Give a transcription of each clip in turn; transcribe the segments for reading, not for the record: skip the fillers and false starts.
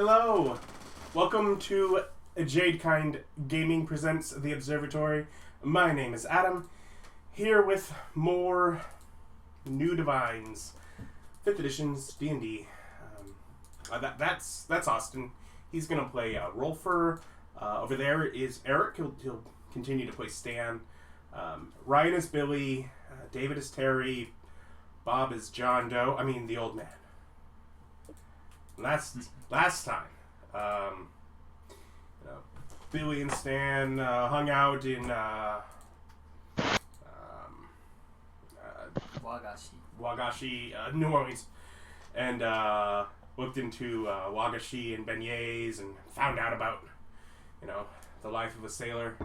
Hello! Welcome to Jadekind Gaming presents The Observatory. My name is Adam, here with more New Divines, 5th edition's D&D. That's Austin. He's going to play Rolfur. Over there is Eric. He'll continue to play Stan. Ryan is Billy. David is Terry. Bob is John Doe. I mean, the old man. Last time, Billy and Stan hung out in Wagashi, New Orleans, and looked into Wagashi and beignets and found out about, the life of a sailor.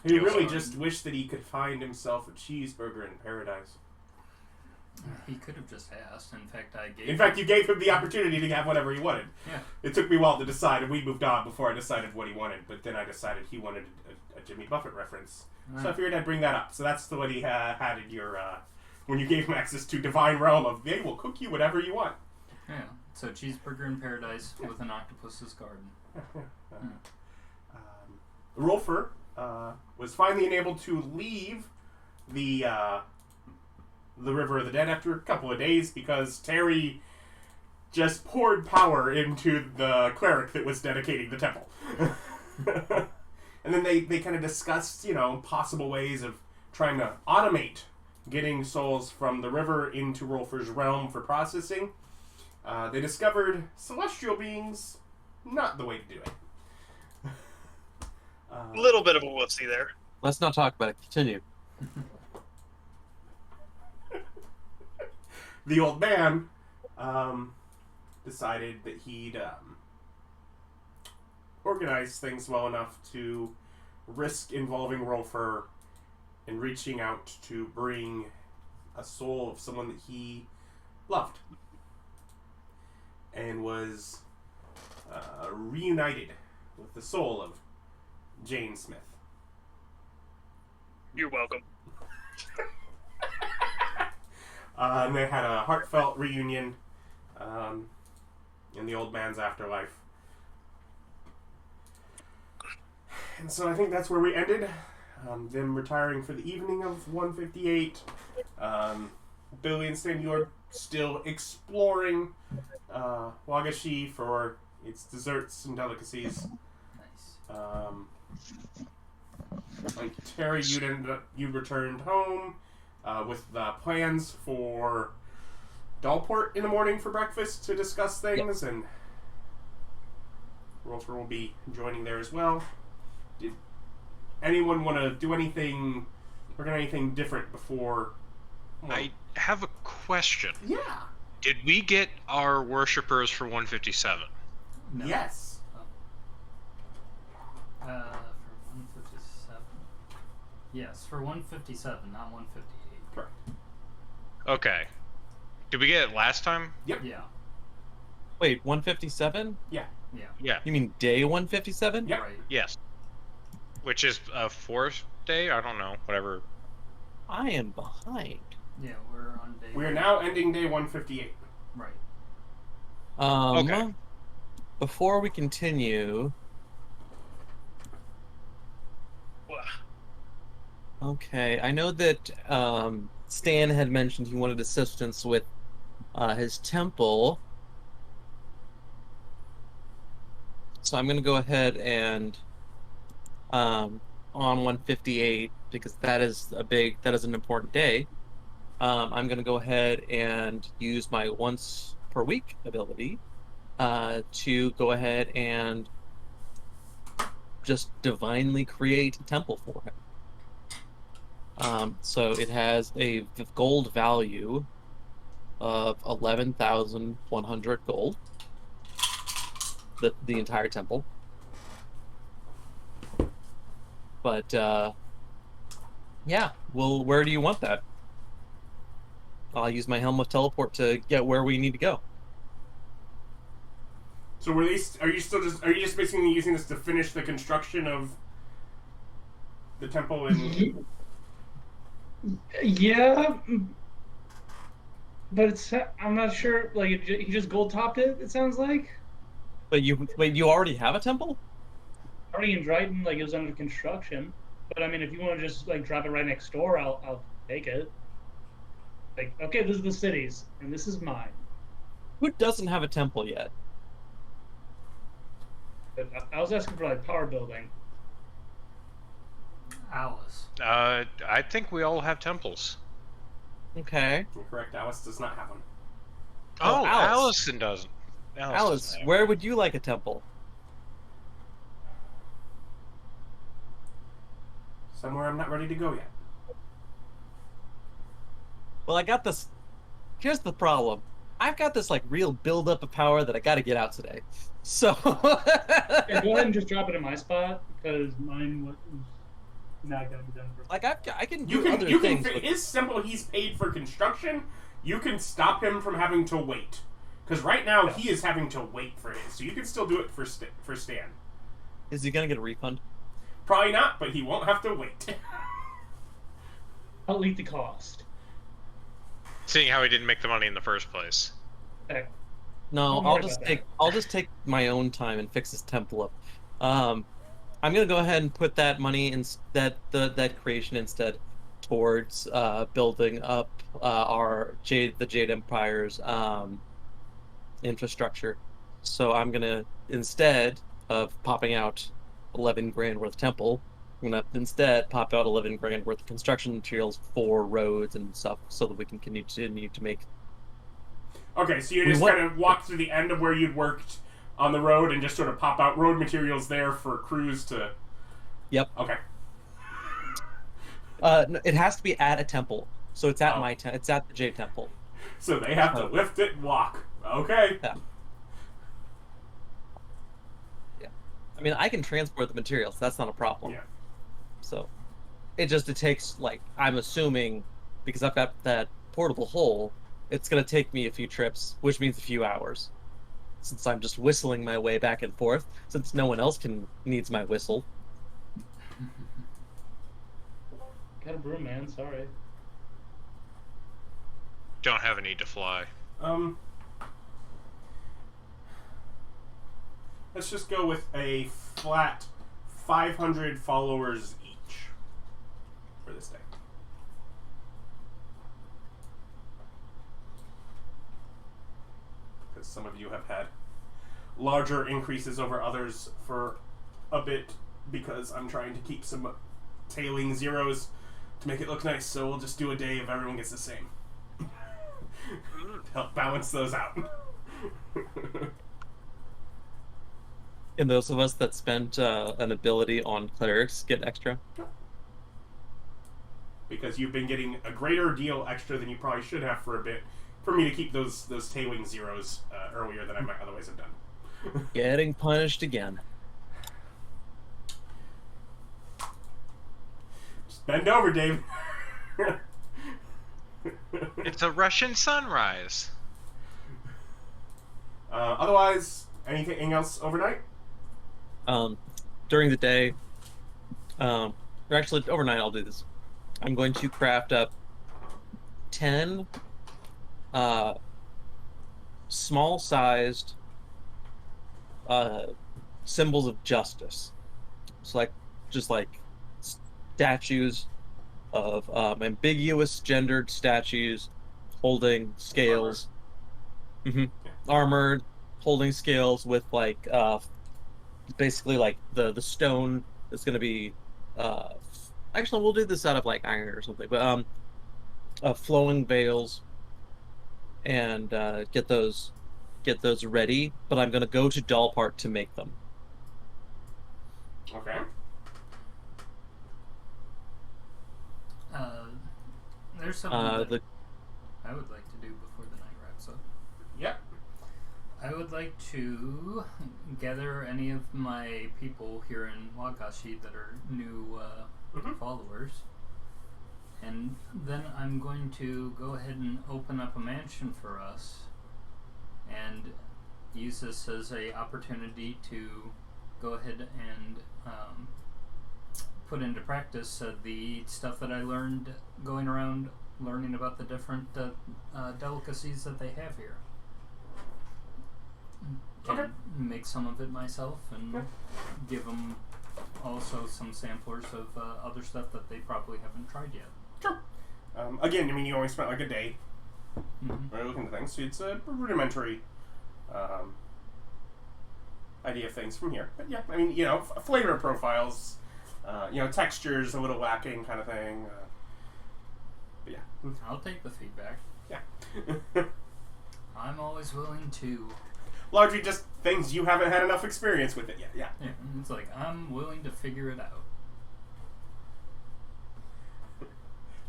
He really just wished that he could find himself a cheeseburger in paradise. He could have just asked. You gave him the opportunity to have whatever he wanted. Yeah. It took me a while to decide, and we moved on before I decided what he wanted. But then I decided he wanted a Jimmy Buffett reference, so I figured I'd bring that up. So that's what he had in your when you gave him access to Divine Realm of they will cook you whatever you want. Yeah. So cheeseburger in paradise with an octopus's garden. Rolfur was finally enabled to leave the River of the Dead after a couple of days because Terry just poured power into the cleric that was dedicating the temple. And then they kind of discussed, possible ways of trying to automate getting souls from the river into Rolfur's realm for processing. They discovered celestial beings, not the way to do it. A little bit of a whoopsie there. Let's not talk about it. Continue. The old man decided that he'd organize things well enough to risk involving Rolfur in reaching out to bring a soul of someone that he loved and was reunited with the soul of Jane Smith. You're welcome. And they had a heartfelt reunion in the old man's afterlife. And so I think that's where we ended. Them retiring for the evening of 158. Billy and Stan, you're still exploring Wagashi for its desserts and delicacies. Nice. Like Terry, you returned home with plans for Dollport in the morning for breakfast to discuss things, Yep. And Rolfur will be joining there as well. Did anyone want to do anything, or get anything different before? I have a question. Yeah. Did we get our worshippers for 157? No. Yes. For 157. Yes, for 157, not 158. Correct. Okay. Did we get it last time? Yep. Yeah. Wait, 157? Yeah. Yeah. You mean day 157? Yep. Right. Yes. Which is a fourth day? I don't know. Whatever. I am behind. Yeah, we're on day. We are now ending day 158. Right. Okay. Before we continue... Okay, I know that Stan had mentioned he wanted assistance with his temple. So I'm going to go ahead and on 158, because that is an important day. I'm going to go ahead and use my once per week ability to go ahead and just divinely create a temple for him. So it has a gold value of 11,100 gold. The entire temple. But yeah, well, where do you want that? I'll use my Helm of Teleport to get where we need to go. So are you just basically using this to finish the construction of the temple in? Yeah, But I'm not sure. Like he just gold topped it. It sounds like. But you already have a temple? Already in Dryden, like it was under construction. But I mean, if you want to just like drop it right next door, I'll take it. Like, okay, this is the city's, and this is mine. Who doesn't have a temple yet? But I was asking for like power building. Alice. I think we all have temples. Okay. You're correct. Alice does not have one. Oh, Alice. Allison doesn't. Alice, doesn't have where one. would you like a temple? Somewhere I'm not ready to go yet. Well, I got this. Here's the problem. I've got this like real buildup of power that I got to get out today. So. Yeah, go ahead and just drop it in my spot because mine was not gonna be done for. Like I can do You can. other You things. can. with- His temple. He's paid for construction. You can stop him from having to wait. Because right now he is having to wait for his. So you can still do it for Stan. Is he gonna get a refund? Probably not, but he won't have to wait. I'll eat the cost. Seeing how he didn't make the money in the first place. Heck, No, Don't I'll worry just about take that. I'll just take my own time and fix his temple up. I'm gonna go ahead and put that money in that creation instead towards building up the Jade Empire's infrastructure. So I'm gonna, instead of popping out 11 grand worth of temple, I'm gonna instead pop out 11 grand worth of construction materials for roads and stuff, so that we can continue to make. Okay, so you We just want- kind of walk to the end of where you'd worked on the road and just sort of pop out road materials there for crews to. Yep. Okay. No, it has to be at a temple, so it's at Oh. it's at the Jade Temple. So they have to lift it and walk. Okay. Yeah. I mean, I can transport the materials. That's not a problem. Yeah. So, it takes, like, I'm assuming, because I've got that portable hole, it's going to take me a few trips, which means a few hours. Since I'm just whistling my way back and forth, since no one else needs my whistle. got a broom, man. Sorry. Don't have a need to fly. Let's just go with a flat 500 followers each for this day. Because some of you have had larger increases over others for a bit, because I'm trying to keep some tailing zeros to make it look nice, so we'll just do a day if everyone gets the same. Help balance those out. And those of us that spent an ability on clerics get extra. Because you've been getting a greater deal extra than you probably should have for a bit, for me to keep those tailing zeros earlier than I might otherwise have done. Getting punished again. Just bend over, Dave. It's a Russian sunrise. Otherwise, anything else overnight? During the day, or actually overnight, I'll do this. I'm going to craft up 10 small-sized symbols of justice. So just like statues of ambiguous gendered statues holding scales. Armored, holding scales with like basically like the stone is going to be actually we'll do this out of like iron or something, but flowing veils, and get those ready, but I'm going to go to Dollpart to make them. Okay. There's something The I would like to do before the night wraps up. Yep. I would like to gather any of my people here in Wakashi that are new followers. And then I'm going to go ahead and open up a mansion for us and use this as a opportunity to go ahead and put into practice the stuff that I learned going around learning about the different delicacies that they have here. Okay. And make some of it myself and give them also some samplers of other stuff that they probably haven't tried yet. Sure. Again, I mean, you only spent like a day Mm-hmm. looking at things, so it's a rudimentary idea of things from here. But yeah, I mean, you know, flavor profiles, you know, textures a little lacking kind of thing. But yeah. I'll take the feedback. Yeah. I'm always willing to. Largely just things you haven't had enough experience with it yet. Yeah. Yeah, it's like I'm willing to figure it out.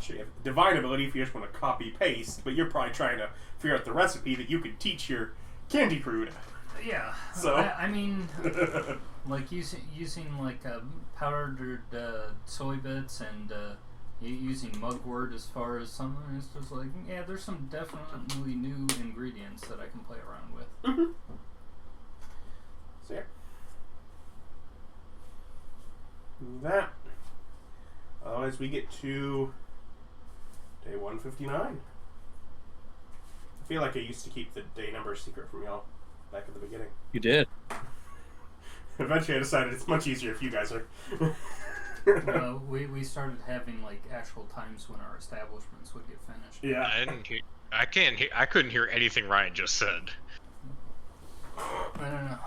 Sure, you have divine ability if you just want to copy paste, but you're probably trying to figure out the recipe that you could teach your candy crew. Yeah. So I mean, like using like powdered soy bits and using mugwort as far as something. It's just like, yeah, there's some definitely new ingredients that I can play around with. So yeah. That. As we get to day 159. I feel like I used to keep the day number secret from y'all back at the beginning. You did. Eventually I decided it's much easier if you guys are. We started having like actual times when our establishments would get finished. Yeah. I couldn't hear anything Ryan just said. I don't know.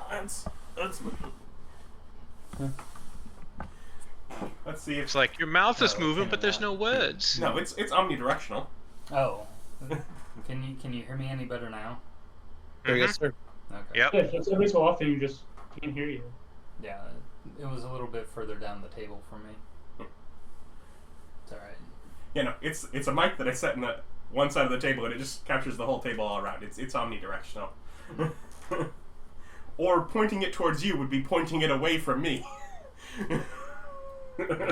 Let's see if It's like your mouth is Oh, moving, okay, but there's no words. no, it's omnidirectional. Oh, can you hear me any better now? Yes, sir. Okay. Yep. Yeah, it's every so often you just can't hear you. Yeah, it was a little bit further down the table for me. It's all right. Yeah, no, it's a mic that I set in the one side of the table and it just captures the whole table all around. It's omnidirectional. Or pointing it towards you would be pointing it away from me.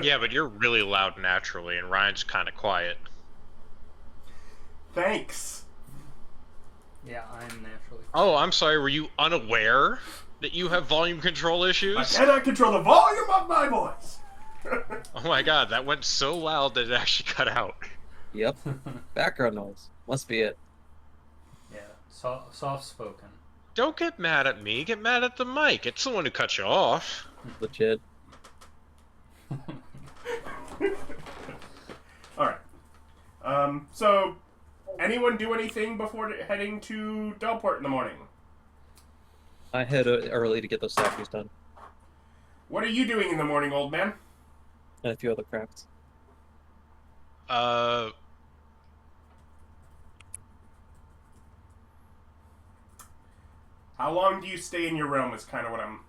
Yeah, but you're really loud naturally, and Ryan's kind of quiet. Thanks. Yeah, I'm naturally. Oh, I'm sorry. Were you unaware that you have volume control issues? I cannot control the volume of my voice. Oh my god, that went so loud that it actually cut out. Yep. Background noise. Must be it. Yeah, soft spoken. Don't get mad at me. Get mad at the mic. It's the one who cut you off. Legit. Alright. So, anyone do anything before heading to Delport in the morning? I head early to get those statues done. What are you doing in the morning, old man? And a few other crafts. How long do you stay in your realm is kind of what I'm...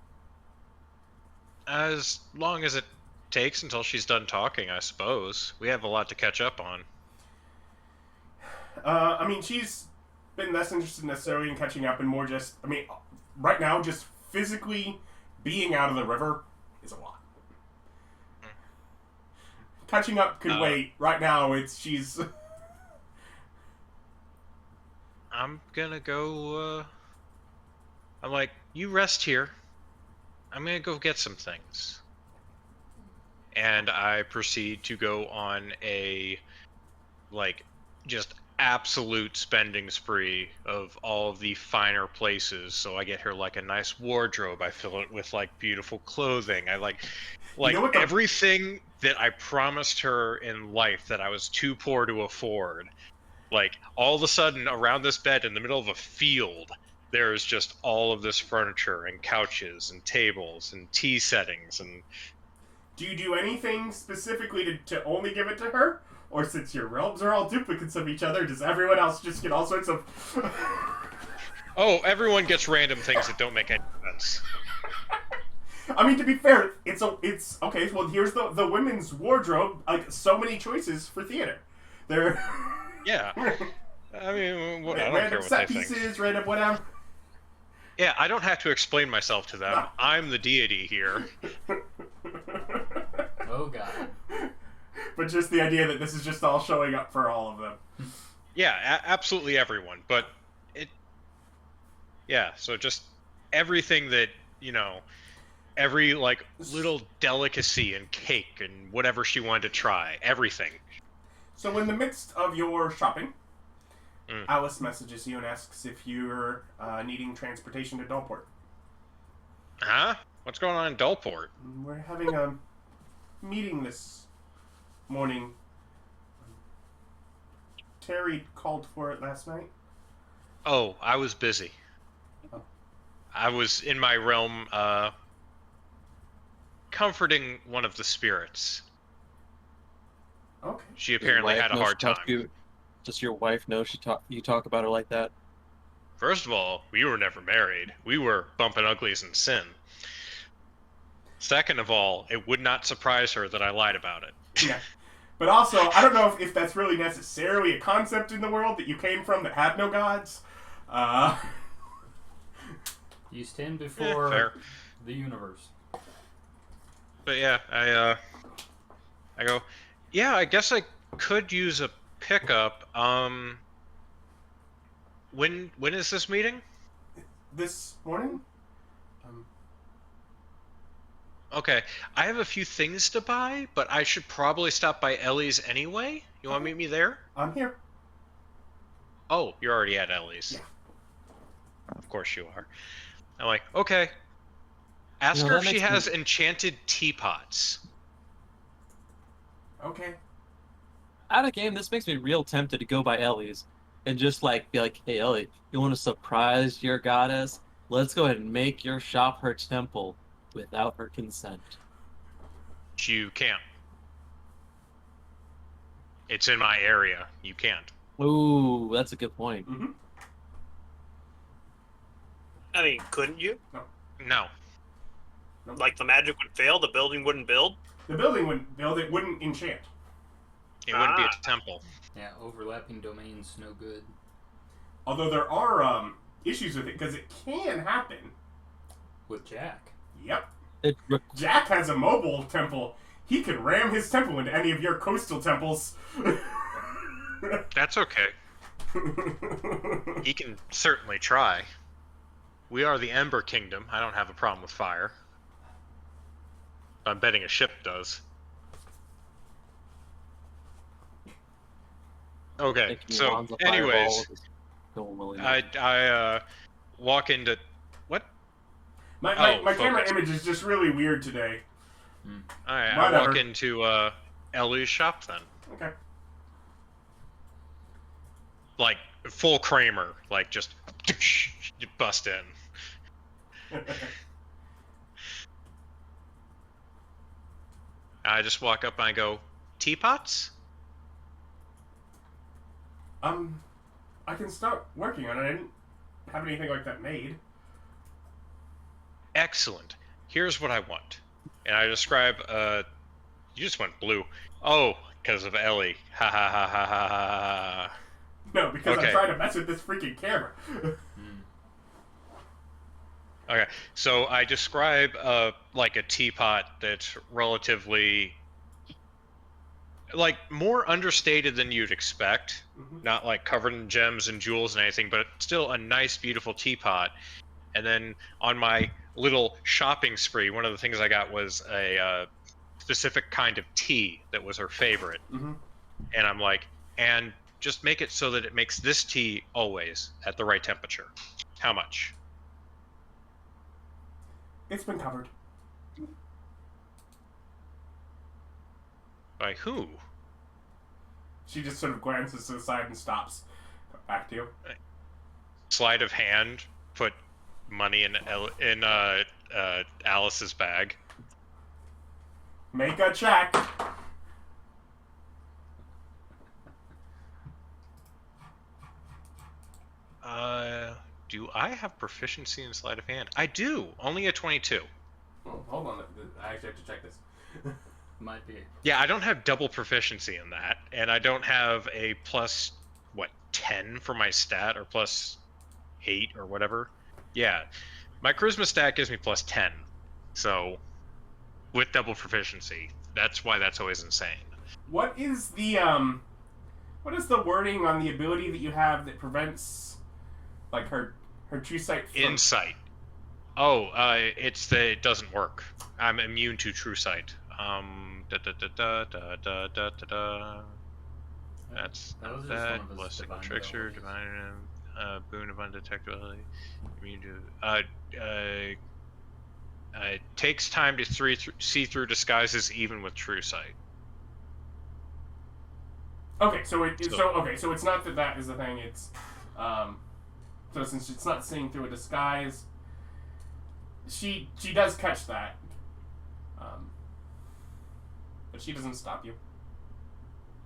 As long as it takes until she's done talking, I suppose. We have a lot to catch up on. I mean, she's been less interested necessarily in catching up and more just... I mean, right now, just physically being out of the river is a lot. Catching up could wait. Right now, she's... I'm gonna go, I'm like, you rest here. I'm gonna go get some things. And I proceed to go on a, like, just absolute spending spree of all of the finer places. So I get her, like, a nice wardrobe. I fill it with, like, beautiful clothing. I, like You know what the- everything that I promised her in life that I was too poor to afford. Like, all of a sudden, around this bed in the middle of a field, there's just all of this furniture and couches and tables and tea settings and... Do you do anything specifically to only give it to her? Or since your realms are all duplicates of each other, does everyone else just get all sorts of... Oh, everyone gets random things that don't make any sense. I mean, to be fair, it's okay, well, here's the women's wardrobe, like, so many choices for theater. There... Yeah. I mean, I don't care random what set they think. pieces, random whatever. Yeah, I don't have to explain myself to them. No. I'm the deity here. Oh god. But just the idea that this is just all showing up for all of them. Yeah, absolutely everyone. But it... Yeah, so just everything that, you know, every, like, little delicacy and cake and whatever she wanted to try. Everything. So in the midst of your shopping, Alice messages you and asks if you're needing transportation to Dalport. Huh? What's going on in Dalport? We're having a meeting this morning. Terry called for it last night. Oh, I was busy. Oh. I was in my realm, comforting one of the spirits. Okay. She apparently had a hard time. Does your wife know you talk about her like that? First of all, we were never married. We were bumping uglies in sin. Second of all, it would not surprise her that I lied about it. Yeah. But also, I don't know if that's really necessarily a concept in the world that you came from that had no gods. You stand before the universe. But yeah, I go, yeah, I guess I could use a pickup. When is this meeting? This morning? Okay, I have a few things to buy, but I should probably stop by Ellie's anyway. You want to meet me there? I'm here. Oh, you're already at Ellie's. Yeah. Of course you are. I'm like, okay. Ask her if she has enchanted teapots. Okay. Out of game, this makes me real tempted to go by Ellie's and just be like, hey Ellie, you want to surprise your goddess? Let's go ahead and make your shop her temple without her consent. You can't. It's in my area. You can't. Ooh, that's a good point. Mm-hmm. I mean, couldn't you? No. Like, the magic would fail, the building wouldn't build? The building wouldn't build, it wouldn't enchant. It wouldn't be a temple. Yeah, overlapping domains, no good. Although there are issues with it, because it can happen. With Jack. Yep. Jack has a mobile temple. He could ram his temple into any of your coastal temples. That's okay. He can certainly try. We are the Ember Kingdom. I don't have a problem with fire. I'm betting a ship does. Okay, so anyways, I walk into what? My camera image is just really weird today. Alright, I walk into Ellie's shop then. Okay. Like full Kramer, like just bust in. I just walk up and I go, teapots? I can start working on it. I didn't have anything like that made. Excellent. Here's what I want. And I describe, you just went blue. Oh, because of Ellie. Ha ha ha ha ha ha. No, because I'm trying to mess with this freaking camera. Okay, so I describe, like a teapot that's relatively, like, more understated than you'd expect. Mm-hmm. Not, like, covered in gems and jewels and anything, but still a nice, beautiful teapot. And then on my little shopping spree, one of the things I got was a specific kind of tea that was her favorite. Mm-hmm. And I'm like, and just make it so that it makes this tea always at the right temperature. How much? It's been covered. By who? She just sort of glances to the side and stops. Back to you. Sleight of hand, put money in Alice's bag. Make a check. Do I have proficiency in sleight of hand? I do. Only a 22. Oh, hold on. I actually have to check this. Might be. Yeah, I don't have double proficiency in that, and I don't have a plus 10 for my stat, or plus 8 or whatever. Yeah, my charisma stat gives me plus 10, so with double proficiency, that's why that's always insane. What is the wording on the ability that you have that prevents, like, her true sight from... Insight. Oh, it's that it doesn't work. I'm immune to true sight. That's That not was just one bad. of his Blessing divine trickster, abilities. divine boon of undetectability. Immune to it takes time to see through disguises even with true sight. Okay, so it's not that is the thing. It's so since it's not seeing through a disguise, she does catch that, but she doesn't stop you.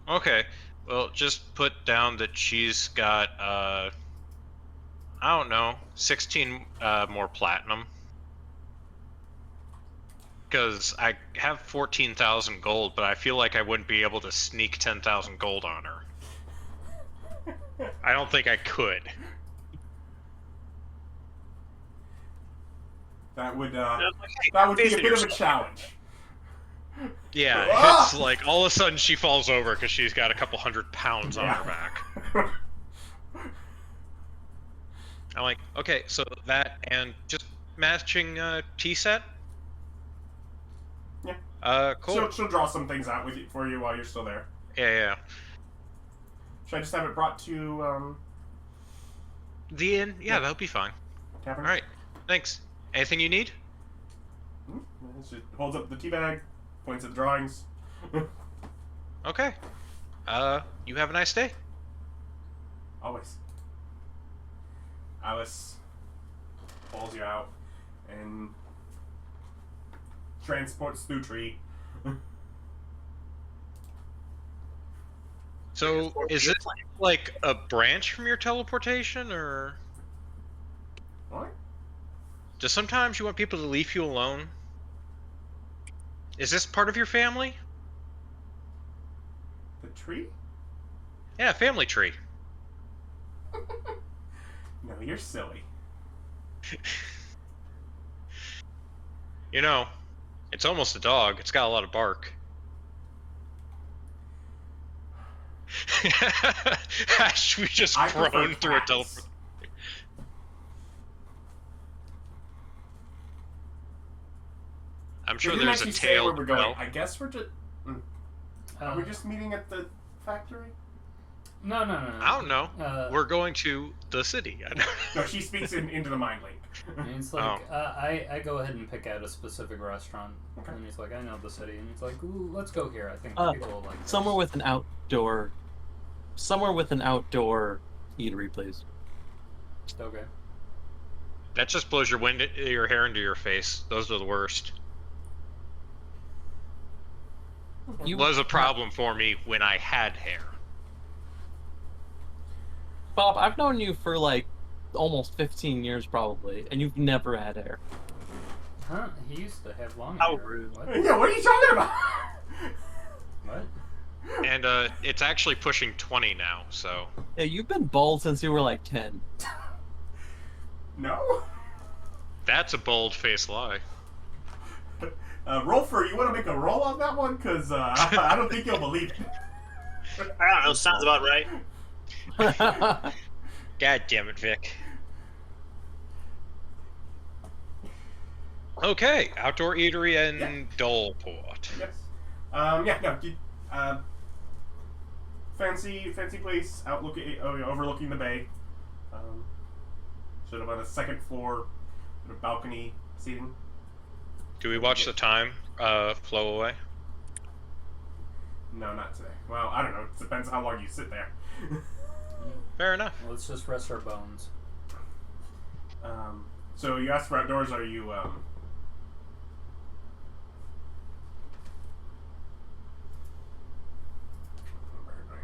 Okay, well, just put down that she's got I don't know, 16 more platinum. Because I have 14,000 gold, but I feel like I wouldn't be able to sneak 10,000 gold on her. I don't think I could. That would Hey, that would be a facing bit of a yourself. challenge. Yeah, Ah! it's like all of a sudden she falls over because she's got a couple 100 pounds on her back. I'm like, okay, so that and just matching tea set. Yeah. Cool. She'll draw some things out for you while you're still there. Yeah. Should I just have it brought to The inn? Yeah, that'll be fine. Tavern? All right, thanks. Anything you need? She holds up the tea bag, points at the drawings. Okay. You have a nice day. Always. Alice pulls you out and transports through tree. So, is it like a branch from your teleportation, or What? just sometimes you want people to leave you alone? Is this part of your family? The tree? Yeah, family tree. No, you're silly. You know, it's almost a dog. It's got a lot of bark. Ash, we just I prefer groaned through a cats. teleport. I'm sure We didn't there's a actually say tail. where we're going. Well, I guess we're just. Are we just meeting at the factory? No. I don't know. We're going to the city. No, she speaks into the mind link. And he's like, I go ahead and pick out a specific restaurant. Okay. And he's like, I know the city. And he's like, ooh, let's go here. I think people will like this. Somewhere with an outdoor eatery, please. Okay. That just blows your hair into your face. Those are the worst. You Was a problem for me when I had hair. Bob, I've known you for like almost 15 years probably, and you've never had hair. Huh? He used to have long How hair. rude. What? Yeah, what are you talking about? What? And it's actually pushing 20 now, so. Yeah, you've been bald since you were like 10. No? That's a bold-faced lie. Rolfur, you want to make a roll on that one? Because I don't think you'll believe it. I don't know. Sounds about right. God damn it, Vic. Okay, outdoor eatery and Doleport. Yes. Fancy place overlooking the bay. Sort of on a second floor, sort of balcony seating. Do we watch the time flow away? No, not today. Well, I don't know. It depends how long you sit there. Fair enough. Let's just rest our bones. So you asked for outdoors. Are you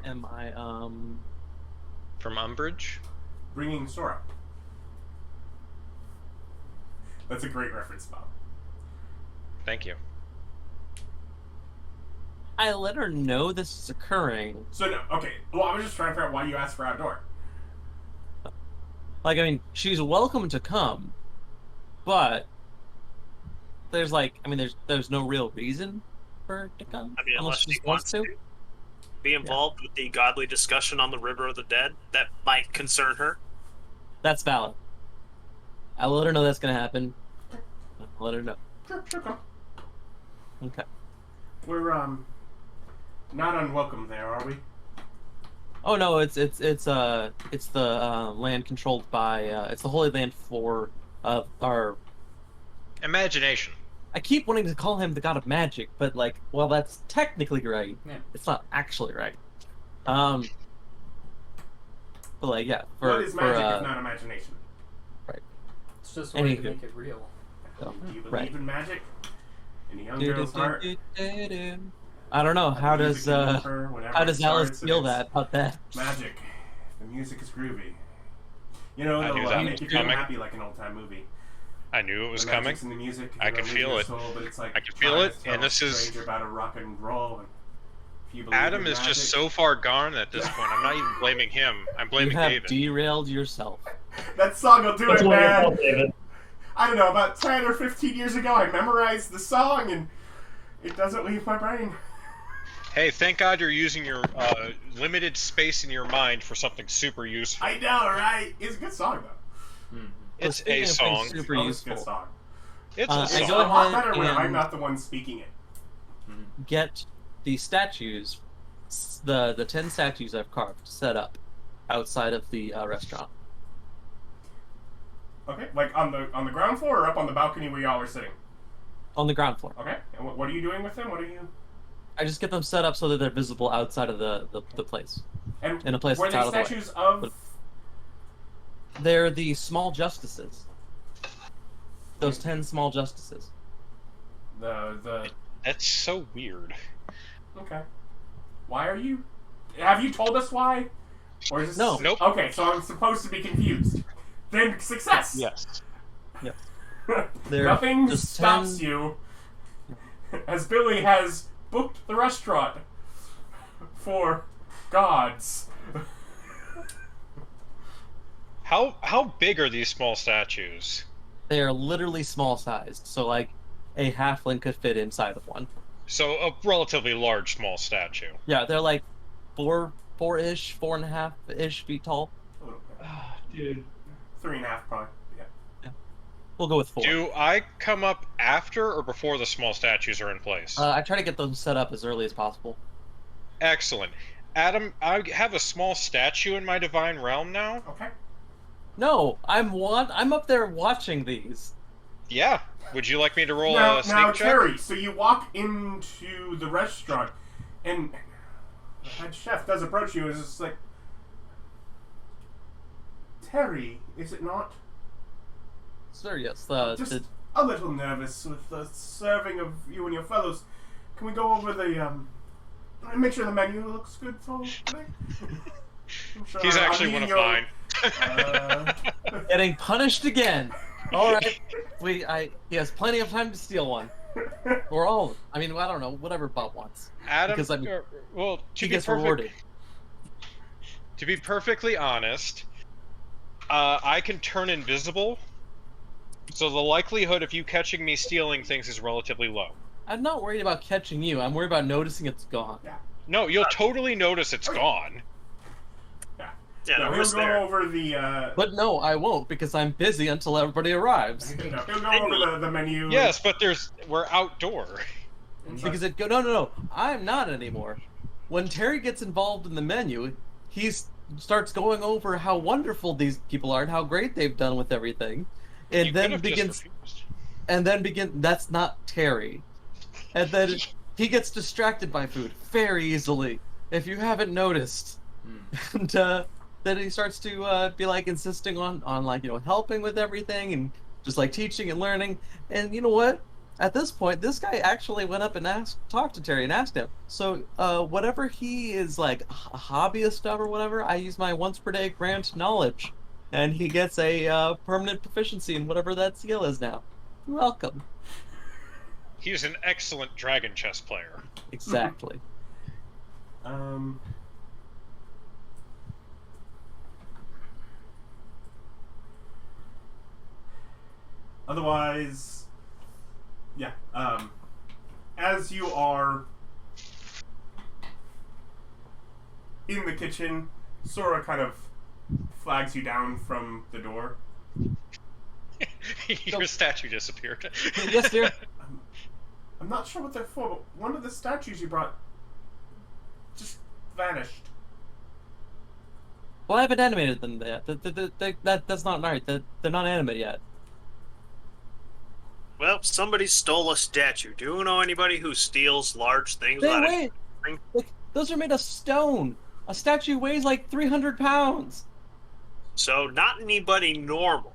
Am I From Umbridge? bringing Sora? That's a great reference, Bob. Thank you. I let her know this is occurring. So no, okay. Well, I was just trying to figure out why you asked for outdoor. Like, I mean, she's welcome to come, but there's there's no real reason for her to come I mean, unless unless she she just wants to. be involved with the godly discussion on the River of the Dead that might concern her. That's valid. I'll let her know that's gonna happen. I'll let her know. Sure, come. Okay. We're not unwelcome there, are we? Oh no, it's the land controlled by it's the Holy Land for our. Imagination. I keep wanting to call him the god of magic, but like, well, that's technically right. Yeah. It's not actually right. But like, yeah, what is magic if not imagination? It's just a way to Anywho. make it real. So, Do you believe right. in magic? In a young girl's heart? I don't know. How The does music in her, whenever how it does Alice starts, feel it's that about that? Magic. The music is groovy. You know, I knew it'll that make was you feel coming. happy like an old time movie. I knew it was The coming. magic's in the music. I it'll can move feel your it. Soul, but it's like I can feel trying it, to tell and this a is- stranger about a rock and roll. And if you believe Adam in is magic, just so far gone at this point. I'm not even blaming him. I'm You blaming have David. derailed yourself. That song will do That's it, all your man. fault, David. I don't know, about 10 or 15 years ago, I memorized the song, and it doesn't leave my brain. Hey, thank God you're using your limited space in your mind for something super useful. I know, right? It's a good song, though. It's Speaking a of things song. super It's a useful. good song. It's I a song. It's go a lot ahead better when I'm and- not the one speaking it. Get the statues, the 10 statues I've carved, set up outside of the restaurant. Okay, like on the ground floor or up on the balcony where y'all are sitting? On the ground floor. Okay, and what are you doing with them? What are you... I just get them set up so that they're visible outside of the place. And In a place were that's they out of the way. statues of... They're the small justices. Those 10 small justices. The... That's so weird. Okay. Why are you... Have you told us why? Or is this... No. Nope. Okay, so I'm supposed to be confused. Then success! Yes. They're Nothing just stops 10 you, as Billy has booked the restaurant for gods. How big are these small statues? They are literally small sized, so like a halfling could fit inside of one. So a relatively large small statue. Yeah, they're like 4-ish, 4.5-ish feet tall. Dude. 3.5 probably. Yeah. We'll go with 4. Do I come up after or before the small statues are in place? I try to get them set up as early as possible. Excellent. Adam, I have a small statue in my divine realm now. Okay. No, I'm up there watching these. Yeah. Would you like me to roll Now, a sneak now check? Terry, so you walk into the restaurant, and the head chef does approach you, and is just like, Terry, is it not? Sir, yes. Just a little nervous with the serving of you and your fellows. Can we go over the, make sure the menu looks good for today? I'm sure He's I'll actually be one of your- mine. Getting punished again. All right, he has plenty of time to steal one, or all. I mean, I don't know, whatever Bob wants. Adam, Because, I mean, well, He gets rewarded. To be perfectly honest, I can turn invisible, so the likelihood of you catching me stealing things is relatively low. I'm not worried about catching you. I'm worried about noticing it's gone. No, you'll totally notice it's gone. Yeah, No, no, he'll was go there. over the, But no, I won't because I'm busy until everybody arrives. he'll go over the menu. Yes, but we're outdoor. Because no, I'm not anymore. When Terry gets involved in the menu, he starts going over how wonderful these people are and how great they've done with everything, and You then could've just begins. refused. That's not Terry, and then he gets distracted by food very easily. If you haven't noticed, and then he starts to be like insisting on like helping with everything and just like teaching and learning. And you know what? At this point, this guy actually went up and talked to Terry and asked him. So whatever he is like a hobbyist of or whatever, I use my once per day grant knowledge, and he gets a permanent proficiency in whatever that skill is now. You're welcome. He's an excellent dragon chess player. Exactly. Otherwise, yeah. As you are in the kitchen, Sora kind of flags you down from the door. Your statue disappeared. Yes, dear. I'm not sure what they're for, but one of the statues you brought just vanished. Well, I haven't animated them yet. That's not right. They're not animated yet. Well, somebody stole a statue. Do you know anybody who steals large things They without weigh, like, those are made of stone. A statue weighs like 300 pounds. So, not anybody normal.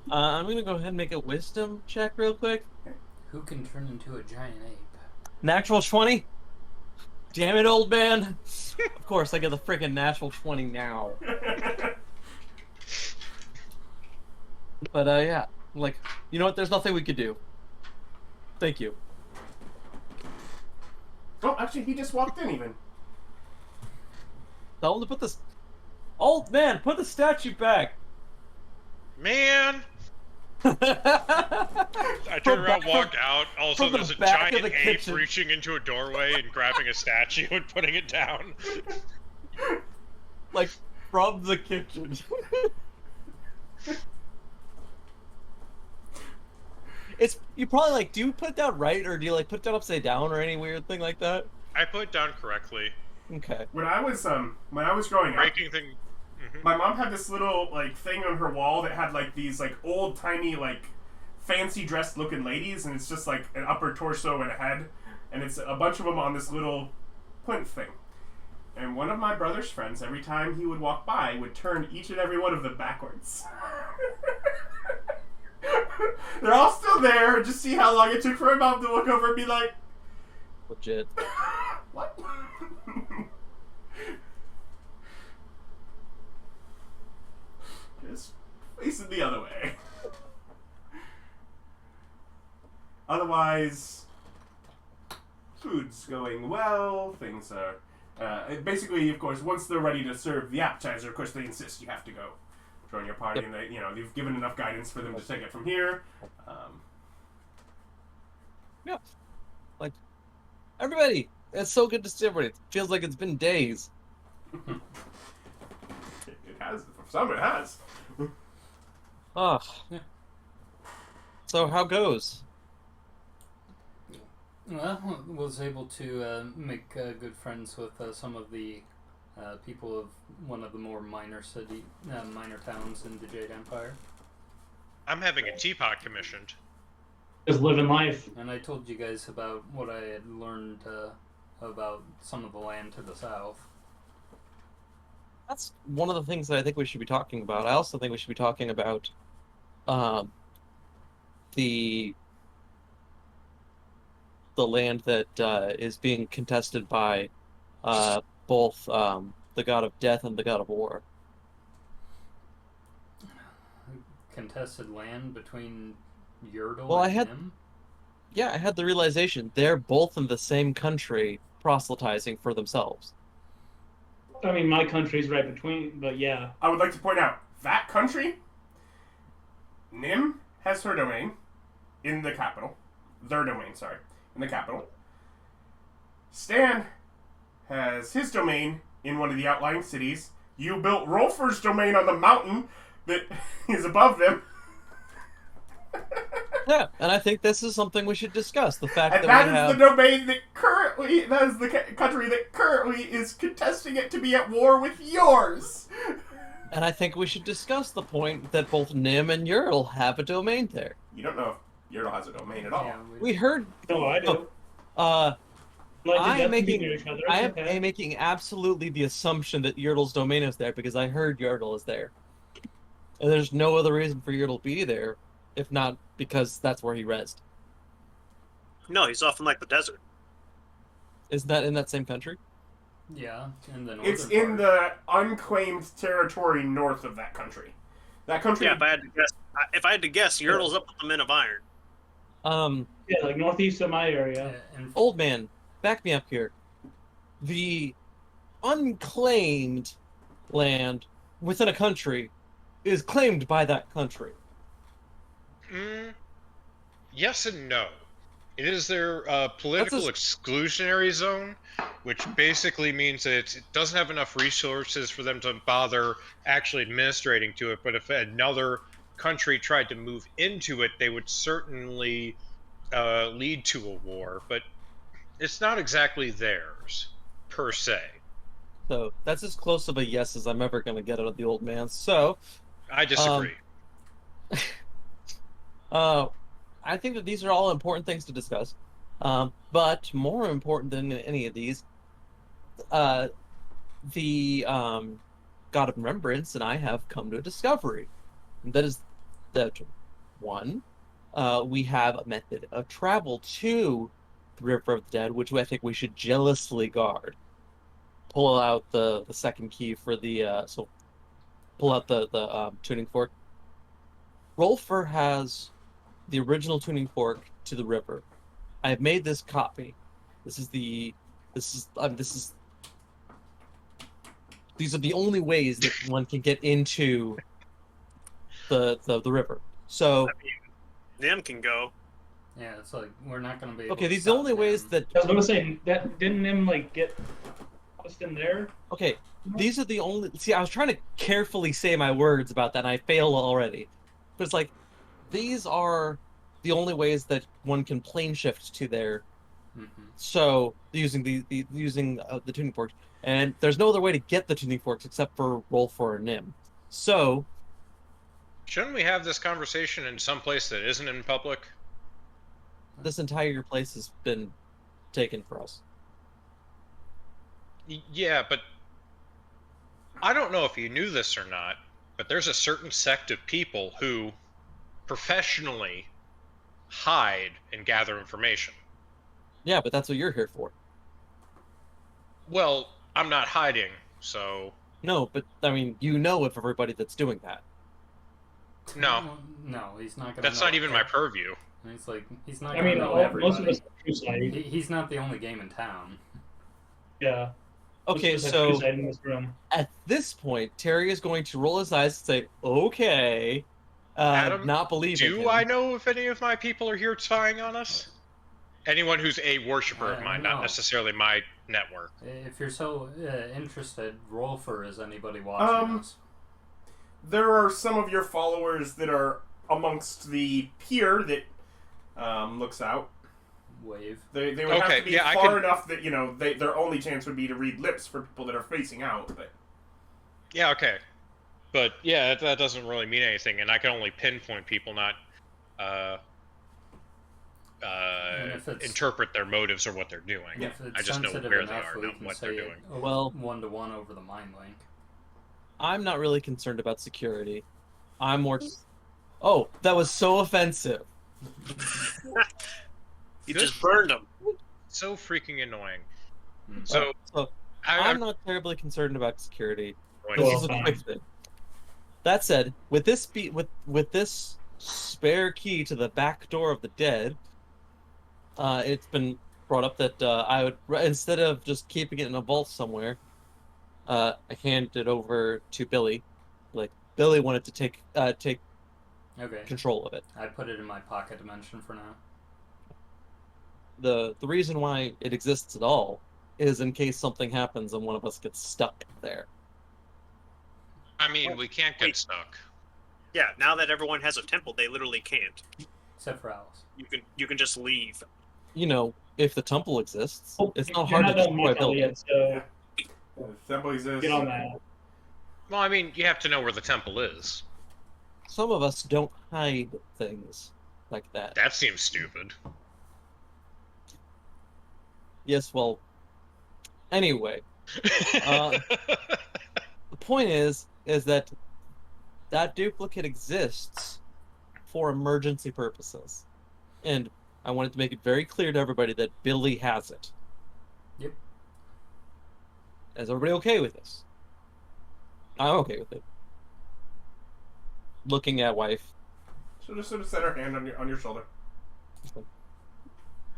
I'm gonna go ahead and make a wisdom check real quick. Who can turn into a giant ape? Natural 20. Damn it, old man. Of course, I get the freaking natural 20 now. But yeah, like, you know what? There's nothing we could do. Thank you. Oh, actually, he just walked in even. Tell him to put this. Old man, put the statue back. Man! I turn around, walk out. Also, from the there's a back of giant the ape kitchen. reaching into a doorway and grabbing a statue and putting it down. Like, from the kitchen. It's, you probably, like, do you put it down right, or do you, like, put it down upside down, or any weird thing like that? I put it down correctly. Okay. When I was growing up, Breaking thing. my mom had this little like thing on her wall that had like these like old timey like fancy dressed looking ladies, and it's just like an upper torso and a head, and it's a bunch of them on this little plinth thing. And one of my brother's friends, every time he would walk by, would turn each and every one of them backwards. They're all still there. Just see how long it took for my mom to look over and be like, Legit. "What?" Just facing the other way. Otherwise, food's going well. Things are basically, of course, once they're ready to serve the appetizer, of course, they insist you have to go join your party, and they've given enough guidance for them to take it from here. Yeah. Like, everybody, it's so good to see everybody. It feels like it's been days. It has. For some, it has. Ugh. Yeah. So, how goes? Well, was able to make good friends with some of the people of one of the more minor towns in the Jade Empire. I'm having a teapot commissioned. Just living life. And I told you guys about what I had learned about some of the land to the south. That's one of the things that I think we should be talking about. I also think we should be talking about the land that is being contested by both the god of death and the god of war. Contested land between Yurdle Well, and I had- him? Yeah, I had the realization they're both in the same country proselytizing for themselves. I mean, my country's right between, but yeah. I would like to point out that country, Nim has her domain in the capital. Their domain, sorry, in the capital. Stan has his domain in one of the outlying cities. You built Rolfur's domain on the mountain that is above them. Yeah, and I think this is something we should discuss. The fact And that that we is have... the domain that is the country that currently is contesting it to be at war with yours. And I think we should discuss the point that both Nim and Yurl have a domain there. You don't know if Yurdle has a domain at all. Yeah, We heard... No, I do. I am making each other. I am Okay. making absolutely the assumption that Yurtle's domain is there because I heard Yurtle is there. And there's no other reason for Yurtle to be there, if not because that's where he rests. No, he's off in like the desert. Isn't that in that same country? Yeah, in the northern It's in part. the unclaimed territory north of that country. That country. Yeah, if I had to guess, Yurdle's up with the Men of Iron. Yeah, like northeast of my area. And Old man, back me up here. The unclaimed land within a country is claimed by that country. Yes and no. It is their political exclusionary zone, which basically means that it doesn't have enough resources for them to bother actually administrating to it. But if another country tried to move into it, they would certainly lead to a war. But it's not exactly theirs, per se. So that's as close of a yes as I'm ever going to get out of the old man. So, I disagree. I think that these are all important things to discuss. But more important than any of these, the God of Remembrance and I have come to a discovery. And that is that one, we have a method of travel to the River of the Dead, which I think we should jealously guard. Pull out the second key for the pull out the tuning fork. Rolfur has the original tuning fork to the river. I have made this copy. These are the only ways that one can get into the river. So I mean, Nim can go. Yeah, it's like we're not going to be able okay, to these are the stop only ways him. that I was gonna say that didn't him like get lost in there? okay, these are the only. See, I was trying to carefully say my words about that, and I failed already. But it's like these are the only ways that one can plane shift to there. Mm-hmm. So using the tuning forks, and there's no other way to get the tuning forks except for Rolfur and Nim. So Shouldn't we have this conversation in some place that isn't in public? this entire place has been taken for us. Yeah, but I don't know if you knew this or not, but there's a certain sect of people who professionally hide and gather information. Yeah, but that's what you're here for. Well, I'm not hiding, so No, but I mean, you know of everybody that's doing that. no, No, he's not going to. that's not even my purview. It's like he's not I going to mean, know everybody. most of us have Crusade. He's not the only game in town. Yeah. Okay, Most of us have so Crusade in this room. at this point, Terry is going to roll his eyes and say, "Okay," Adam, not believing Do him. I know if any of my people are here spying on us? Anyone who's a worshiper of I mine, don't not know. necessarily my network. If you're so interested, roll for is anybody watching us? There are some of your followers that are amongst the pier that looks out. Wave. They would have Okay, to be yeah, I far can- enough that, their only chance would be to read lips for people that are facing out. But Yeah, okay. But yeah, that doesn't really mean anything, and I can only pinpoint people, not And if it's- interpret their motives or what they're doing. Yeah. If it's I just know sensitive where they enough, are, we not can what say they're it doing. Well- 1-to-1 over the mind link. I'm not really concerned about security. I'm more. Oh, that was so offensive. You This- just burned him. So freaking annoying. Mm. So So I'm not terribly concerned about security. going This to- is a quick thing. That said, with this spare key to the back door of the dead, it's been brought up that I would, instead of just keeping it in a vault somewhere, I hand it over to Billy. Like Billy wanted to take Okay. control of it. I put it in my pocket dimension for now. The reason why it exists at all is in case something happens and one of us gets stuck there. I mean, we can't get Wait. stuck. Yeah, now that everyone has a temple, they literally can't. Except for Alice. You can just leave. You know, if the temple exists, Oh, it's not you're hard to done destroy a with building. yet, so Assembly says, get on that. Well, I mean, you have to know where the temple is. Some of us don't hide things like that. That seems stupid. Yes, well, anyway, the point is that duplicate exists for emergency purposes. And I wanted to make it very clear to everybody that Billy has it. Yep. Is everybody okay with this? I'm okay with it. Looking at wife. she'll just sort of set her hand on your shoulder.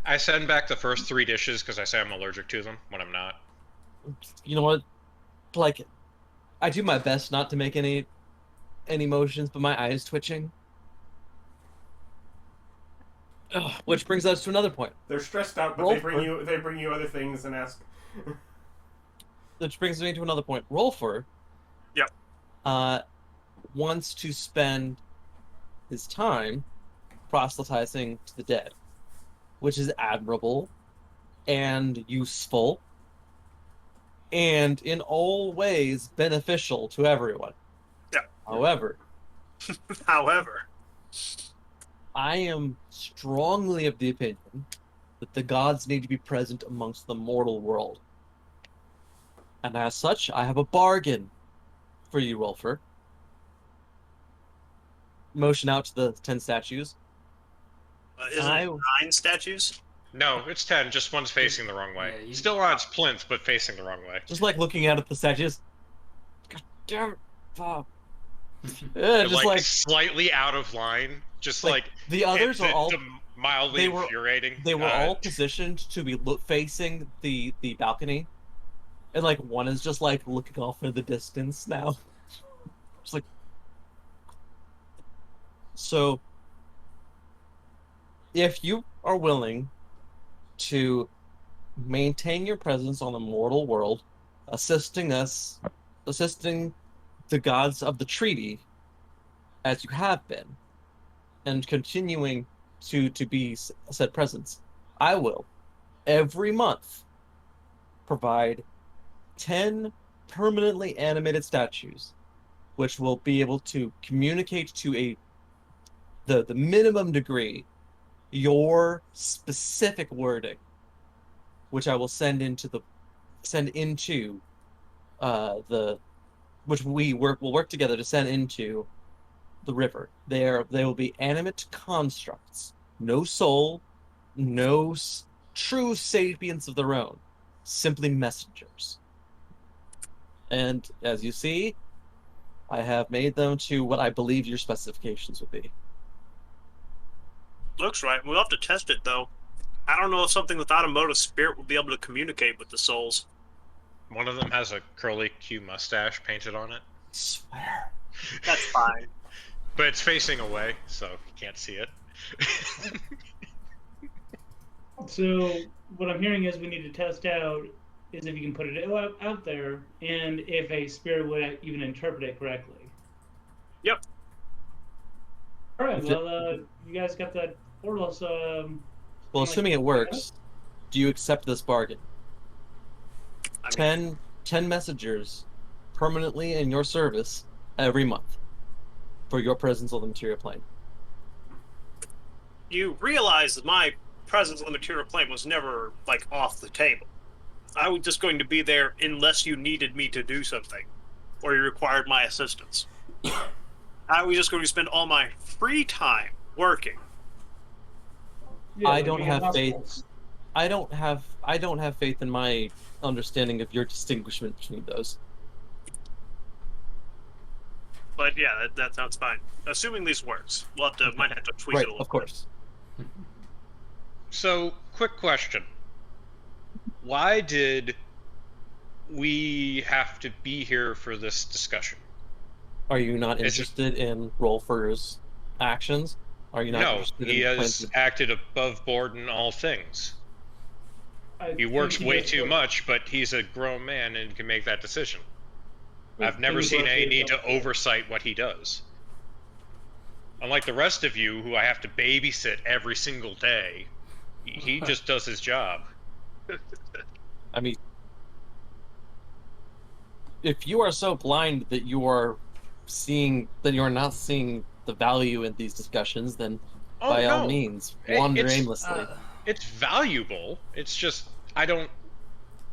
I send back the first 3 dishes because I say I'm allergic to them when I'm not. You know what? Like, I do my best not to make any motions, but my eye is twitching. Ugh, which brings us to another point. They're stressed out, but Rolfur. they bring you other things and ask. Which brings me to another point. Rolfur. Yep. Wants to spend his time proselytizing to the dead, which is admirable and useful. and in all ways beneficial to everyone. Yeah. However, However, I am strongly of the opinion that the gods need to be present amongst the mortal world. And as such, I have a bargain for you, Rolfur. Motion out to the 10 statues. isn't it 9 statues? No, it's 10. Just one's facing the wrong way. Yeah, you- Still on its plinth, but facing the wrong way. Just like looking out at the statues. God damn it. Fuck. They're, Just like slightly out of line. Just like the others are all mildly they were- infuriating. they were all positioned to be facing the balcony, and like one is just like looking off in the distance now. Just like so. If you are willing to maintain your presence on the mortal world, assisting the gods of the treaty, as you have been, and continuing to be said presence, I will, every month, provide 10 permanently animated statues, which will be able to communicate to the minimum degree your specific wording, which I will send into which we'll work together to send into the river. They will be animate constructs, no soul, no true sapience of their own, simply messengers. And as you see, I have made them to what I believe your specifications would be. Looks right. We'll have to test it, though. I don't know if something without a motive spirit will be able to communicate with the souls. One of them has a curly Q mustache painted on it. Swear. That's fine. But it's facing away, so you can't see it. So what I'm hearing is we need to test out is if you can put it out there, and if a spirit would even interpret it correctly. Yep. All right. Well, you guys got that portal. Well, assuming it works, do you accept this bargain? 10 messengers permanently in your service every month for your presence on the material plane. You realize that my presence on the material plane was never, like, off the table. I was just going to be there unless you needed me to do something, or you required my assistance. I was just going to spend all my free time working. Yeah, I don't we have faith. hospitals. I don't have faith in my understanding of your distinguishment between those. But yeah, that sounds fine. Assuming this works, might have to tweak Right, it a little of course. So, quick question. Why did we have to be here for this discussion? Are you not Is it- interested in Rolfur's actions? Are you not No, interested he in has acted above board in all things. I He works think way does too work. much, but he's a grown man and can make that decision. Wait, I've never he seen works any way need to above- oversight what he does. Unlike the rest of you, who I have to babysit every single day, he just does his job. I mean, if you are so blind that you are not seeing the value in these discussions, then Oh, by all no. means, wander It's- aimlessly. It's valuable. It's just,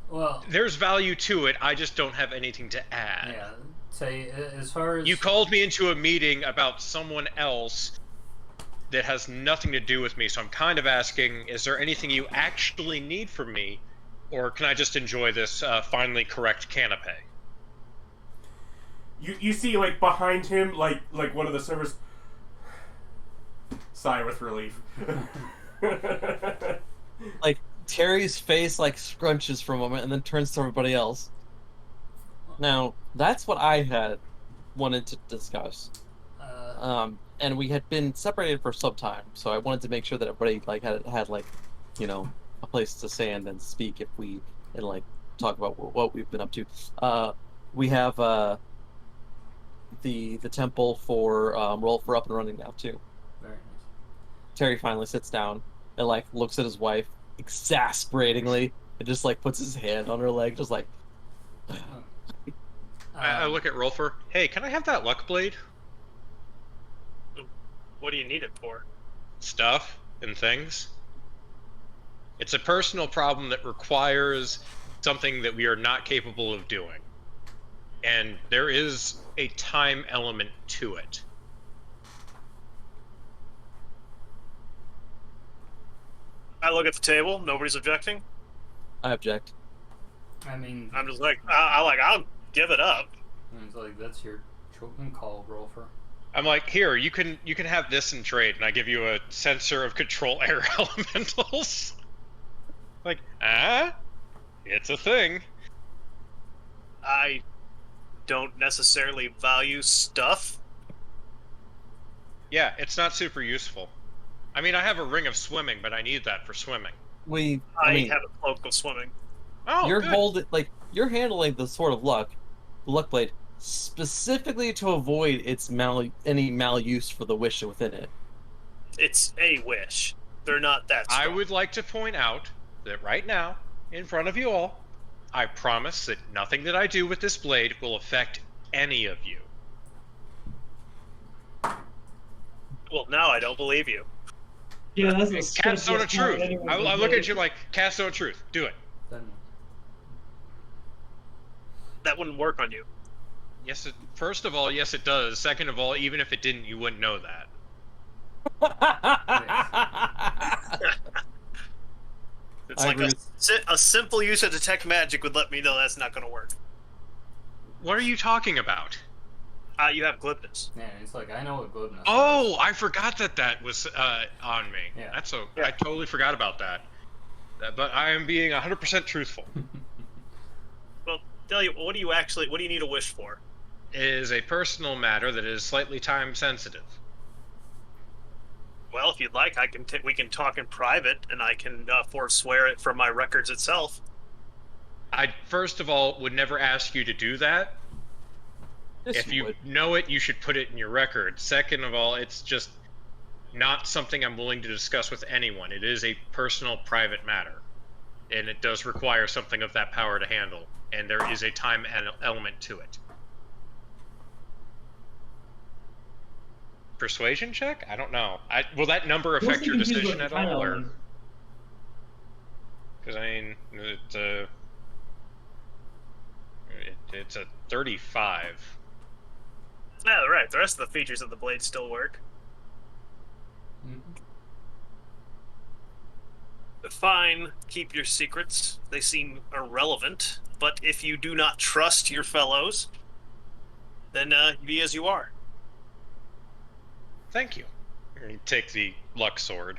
Well, there's value to it, I just don't have anything to add. yeah. Say as far as You called me into a meeting about someone else that has nothing to do with me, so I'm kind of asking, is there anything you actually need from me, or can I just enjoy this finally correct canapé? You see, like, behind him, like one of the servers sigh with relief. Like, Terry's face, like, scrunches for a moment and then turns to everybody else. Now, that's what I had wanted to discuss. And we had been separated for some time, so I wanted to make sure that everybody, like, had like, you know, a place to stand and speak and like, talk about what we've been up to. We have, the temple for Rolfur up and running now, too. very nice. Terry finally sits down and like looks at his wife exasperatingly and just like puts his hand on her leg, just like, I look at Rolfur. Hey, can I have that luck blade? What do you need it for? Stuff and things. It's a personal problem that requires something that we are not capable of doing. And there is a time element to it. I look at the table. Nobody's objecting. I object. I mean, I'm just like, I'll give it up. it's like that's your call, Rolfer. I'm like, here, you can have this in trade, and I give you a sensor of control air elementals. Like, it's a thing. I don't necessarily value stuff. Yeah, it's not super useful. I mean, I have a ring of swimming, but I need that for swimming. I mean, have a cloak of swimming. Oh, you're you're handling the sword of luck, the luck blade, specifically to avoid its any maluse for the wish within it. It's a wish. They're not that strong. I would like to point out that right now, in front of you all, I promise that nothing that I do with this blade will affect any of you. Well, now I don't believe you. Yeah, that's a Catstone of truth. I look at you like, Catstone of truth. Do it. Then That wouldn't work on you. Yes. First of all, yes, it does. Second of all, even if it didn't, you wouldn't know that. It's like a simple use of detect magic would let me know that's not going to work. What are you talking about? You have glibness. yeah, it's like I know what glibness. Oh, is. I forgot that was on me. Yeah. That's so. Yeah. I totally forgot about that. But I am being 100% truthful. Well, tell you, what do you need a wish for? It is a personal matter that is slightly time sensitive. Well, if you'd like, we can talk in private, and I can forswear it from my records itself. I first of all would never ask you to do that. Yes, If you would. know it, you should put it in your record. Second of all, it's just not something I'm willing to discuss with anyone. It is a personal, private matter, and it does require something of that power to handle, and there is a time element to it. Persuasion check? I don't know. Will that number affect your decision at all, or? Because I mean, it's a 35. Yeah, right. The rest of the features of the blade still work. Fine, keep your secrets. They seem irrelevant. But if you do not trust your fellows, then be as you are. Thank you. You take the luck sword.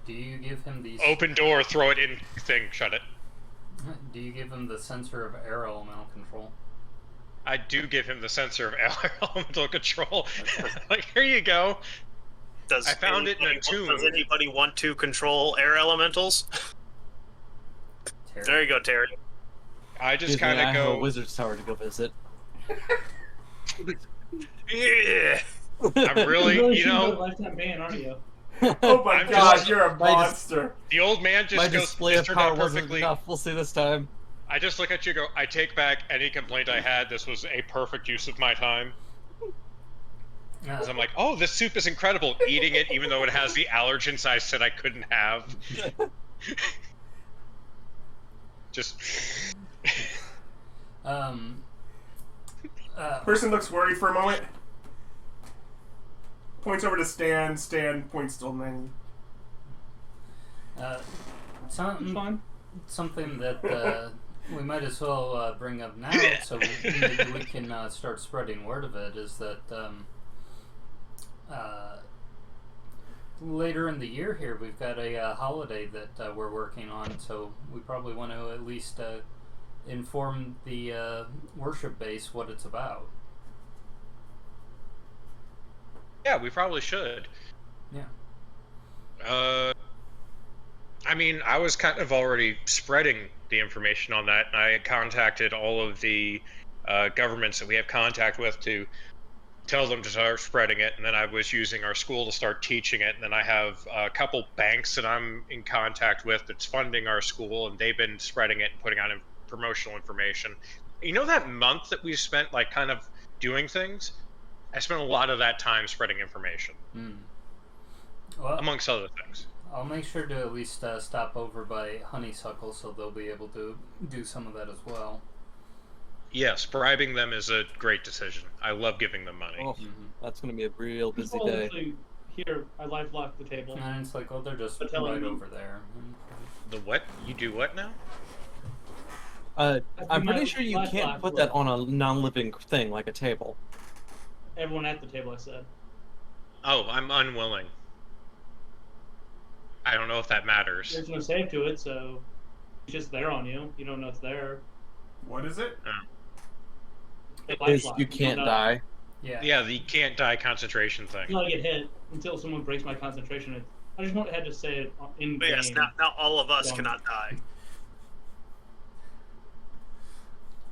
Do you give him these? Open door, throw it in thing, shut it. Do you give him the sensor of air elemental control? I do give him the sensor of air elemental control. Like, here you go. I found it in a tomb. Does anybody want to control air elementals? Terry. There you go, Terry. I just Excuse me, kind I of have a go. wizard's tower to go visit. Yeah. I'm really, you a know, lifetime ban, aren't you? Oh my I'm god, just- you're a monster. the old man My just goes. display This of turned power out wasn't perfectly. enough. We'll see this time. I just look at you, and go. I take back any complaint I had. This was a perfect use of my time. Because I'm like, oh, this soup is incredible. Eating it, even though it has the allergens I said I couldn't have. Just. Person looks worried for a moment. Points over to Stan. Stan points to Old Man. Something that we might as well bring up now, so maybe we can start spreading word of it. Is that later in the year here, we've got a holiday that we're working on, so we probably want to at least inform the worship base what it's about. Yeah, we probably should. Yeah. I mean, I was kind of already spreading the information on that, and I had contacted all of the governments that we have contact with to tell them to start spreading it, and then I was using our school to start teaching it, and then I have a couple banks that I'm in contact with that's funding our school, and they've been spreading it and putting out promotional information. You know that month that we spent like kind of doing things? I spent a lot of that time spreading information, Well, amongst other things. I'll make sure to at least stop over by Honeysuckle so they'll be able to do some of that as well. Yes, bribing them is a great decision. I love giving them money. Oh, that's going to be a real busy Well, day. actually, here, I life locked the table. And it's like, oh, they're just But telling right me- over there. The what? You do what now? I'm pretty sure you can't put that on a non-living thing like a table. Everyone at the table, I said. Oh, I'm unwilling. I don't know if that matters. There's no save to it, so it's just there on you. You don't know it's there. What is it? It's Is lifelock. you can't don't know. die. Yeah. Yeah, the can't die concentration thing. Until I get hit, until someone breaks my concentration. I just had to say it in But game. yes, now all of us Don't. cannot die.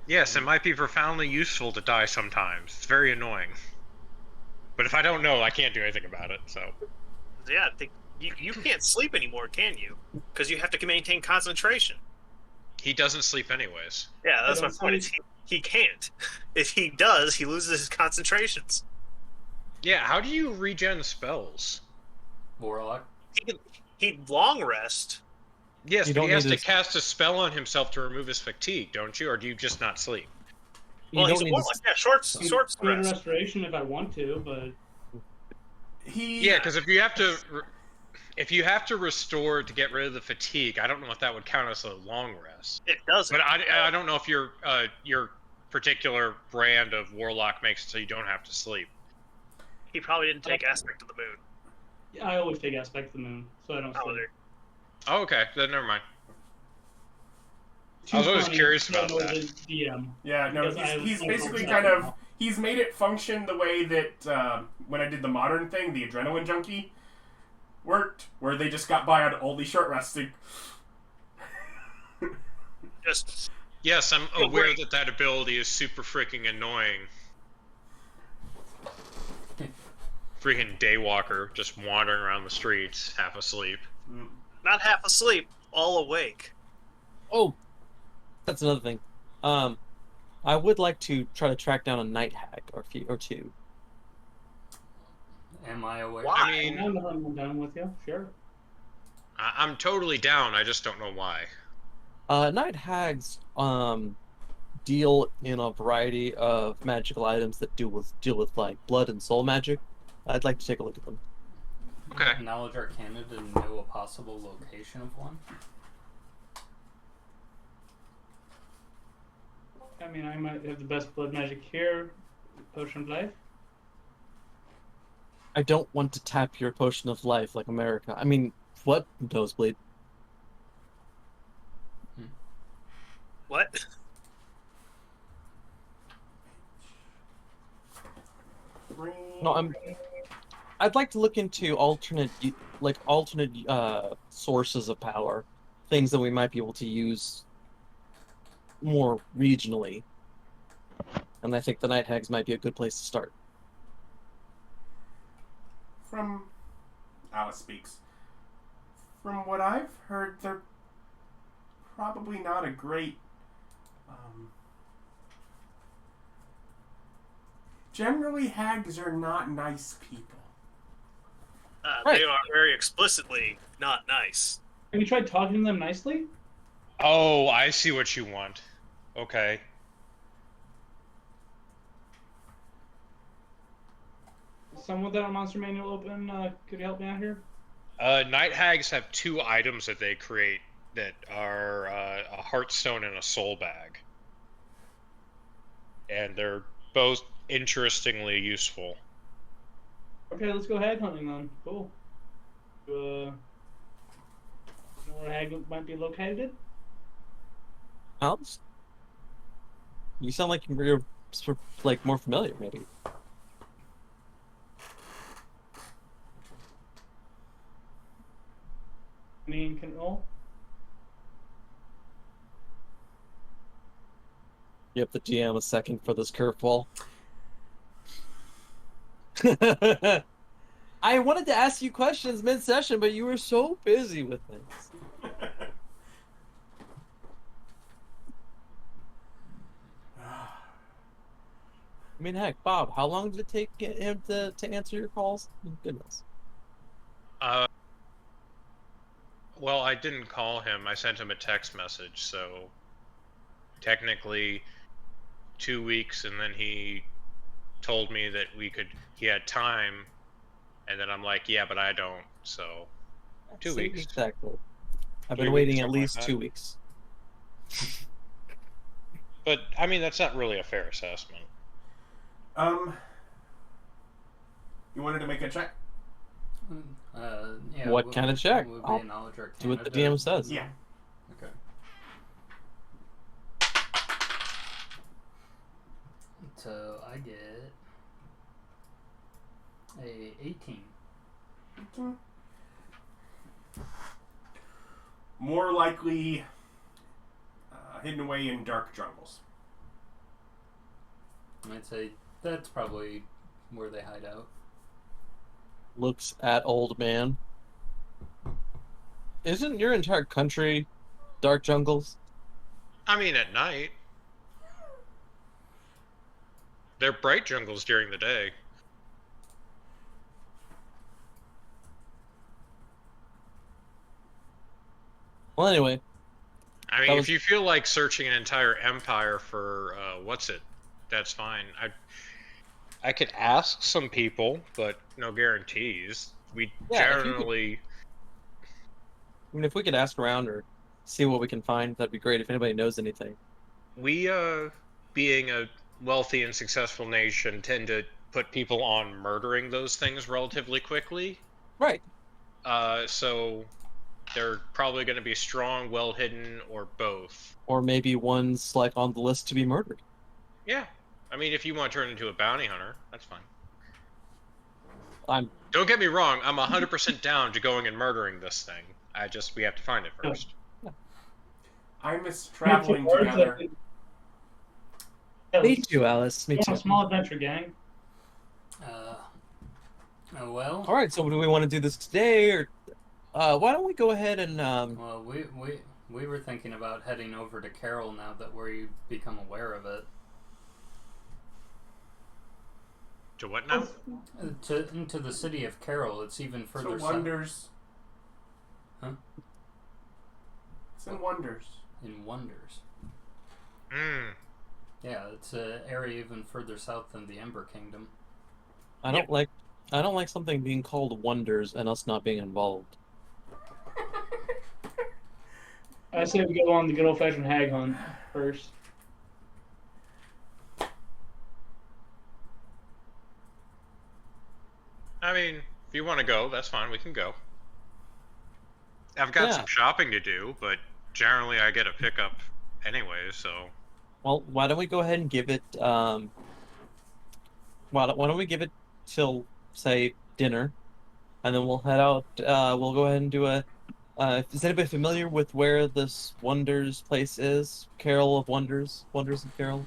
Yes, it might be profoundly useful to die sometimes. It's very annoying. But if I don't know, I can't do anything about it, so... Yeah, you can't sleep anymore, can you? Because you have to maintain concentration. He doesn't sleep anyways. Yeah, that's I my don't point. He can't. If he does, he loses his concentrations. Yeah, how do you regen spells? Warlock. He'd long rest. Yes, You but don't he has need to to- cast a spell on himself to remove his fatigue, don't you? Or do you just not sleep? You Well, don't he's a need warlock. to, Yeah, short Greater rest. restoration if I want to, but Yeah, because if you have to restore to get rid of the fatigue, I don't know if that would count as a long rest. It doesn't. But I don't know if your particular brand of warlock makes it so you don't have to sleep. He probably didn't take aspect of the moon. I always take aspect of the moon, so I don't Oh, sleep. there. Oh, okay, then never mind. Too I was always funny curious to about know that. the DM. Yeah, no, Because I he's was basically so kind of now. he's made it function the way that when I did the modern thing, the adrenaline junkie worked, where they just got by on only short resting. Just Yes, I'm Oh, aware wait. that ability is super freaking annoying. Freaking daywalker, just wandering around the streets, half asleep. not half asleep, all awake. oh, that's another thing. I would like to try to track down a night hag or two. Am I aware? Why? I mean, I'm done with you, sure. I'm totally down, I just don't know why. Night hags deal in a variety of magical items that deal with like blood and soul magic. I'd like to take a look at them. Okay. Knowledge Arcana to know a possible location of one. I mean, I might have the best blood magic here. Potion of life. I don't want to tap your potion of life like America. I mean, what, Nosebleed? What? No, I'd like to look into alternate sources of power, things that we might be able to use more regionally, and I think the Night Hags might be a good place to start. From Alice speaks. From what I've heard, they're probably not a great. Generally, hags are not nice people. They are very explicitly not nice. Have you tried talking to them nicely? Oh, I see what you want. Okay. Someone with that Monster Manual open, could you help me out here? Night hags have two items that they create that are a heartstone and a soul bag. And they're both interestingly useful. Okay, let's go hag hunting then. Cool. Know where a hag might be located? Alex? You sound like you're like more familiar, maybe. Me can roll. Give the GM a second for this curveball. I wanted to ask you questions mid-session, but you were so busy with things. I mean, heck, Bob, how long did it take him to answer your calls? Goodness. Well, I didn't call him. I sent him a text message, so technically 2 weeks, and then he told me that he had time, and then I'm like, yeah, but I don't, so 2 See, weeks. exactly. I've 3 been weeks, waiting at something like least that. 2 weeks. But, I mean, that's not really a fair assessment. You wanted to make a check? Yeah. What kind of check? Would I'll be a knowledge arcana do what the to- DM says. Yeah. Okay. So I get a 18. More likely hidden away in dark jungles. I'd say that's probably where they hide out. Looks at old man. Isn't your entire country dark jungles? I mean, at night. They're bright jungles during the day. Well, anyway, I mean, That if was- you feel like searching an entire empire for that's fine. I could ask some people, but no guarantees. We Yeah, if you could- generally I mean, if we could ask around or see what we can find, that'd be great. If anybody knows anything. we being a wealthy and successful nation tend to put people on murdering those things relatively quickly. Right. So they're probably going to be strong, well hidden, or both. Or maybe one's like on the list to be murdered. Yeah. I mean, if you want to turn into a bounty hunter, that's fine. I'm Don't get me wrong, I'm 100% down to going and murdering this thing. We have to find it first. I miss traveling together. Me too, Alice. Me You want too. a small adventure, gang? Oh well. All right. So, do we want to do this today, or why don't we go ahead and Well, we were thinking about heading over to Carroll now that we become aware of it. To what now? Into the city of Carroll. It's even further So south. Wonders. Huh? It's in Wonders. In Wonders. Hmm. Yeah, it's an area even further south than the Ember Kingdom. I don't like something being called wonders and us not being involved. I say we go on the good old-fashioned hag hunt first. I mean, if you want to go, that's fine. We can go. I've got Yeah. some shopping to do, but generally I get a pickup anyway, so. Well, why don't we go ahead and give it? Why don't we give it till say dinner, and then we'll head out. We'll go ahead and do a. Is anybody familiar with where this Wonders place is? Carol of Wonders, Wonders of Carol.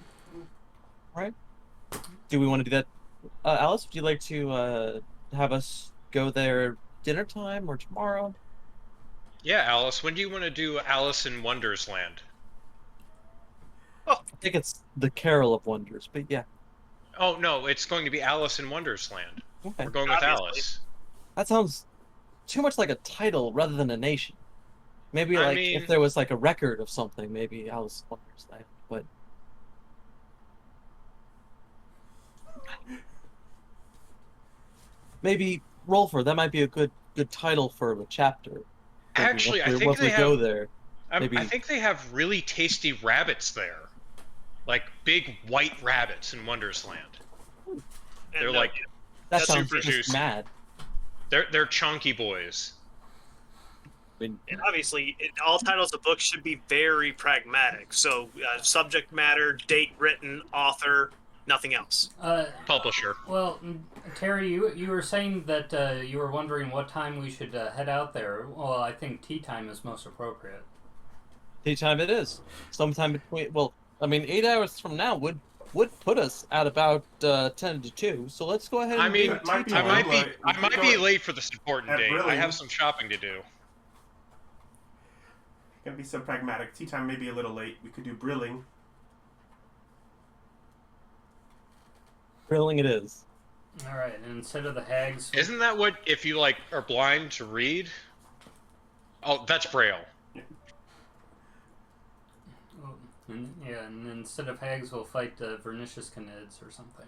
Right. Do we want to do that? Alice, would you like to have us go there dinner time or tomorrow? Yeah, Alice, when do you want to do Alice in Wondersland? I think it's the Carol of Wonders, but yeah. Oh, no, it's going to be Alice in Wondersland. Okay. We're going with Obviously. Alice. That sounds too much like a title rather than a nation. Maybe I like mean- if there was like a record of something, maybe Alice in Wondersland. But maybe Rolfur. That might be a good title for a chapter. Maybe Actually, I think once we they go have. there. I maybe- think they have really tasty rabbits there, like big white rabbits in Wondersland. They're And, like That That's sounds super just juicy. mad. they're chunky boys. I mean, and obviously, all titles of books should be very pragmatic. So, subject matter, date written, author, nothing else. Publisher. Well, Terry, you were saying that you were wondering what time we should head out there. Well, I think tea time is most appropriate. tea time it is. Sometime between. Well, I mean, 8 hours from now would put us at about 10 to 2. So let's go ahead. I And mean, do That might tea be I time. might Well, be we I could might go be at- late for this important at date. I Brilliant. have some shopping to do. Gonna be so pragmatic. Tea time may be a little late. We could do brilling. Brilling it is. All right, and instead of the hags, Isn't that what, if you, like, are blind to read? Oh, that's Braille. and instead of hags, we'll fight vernicious canids or something.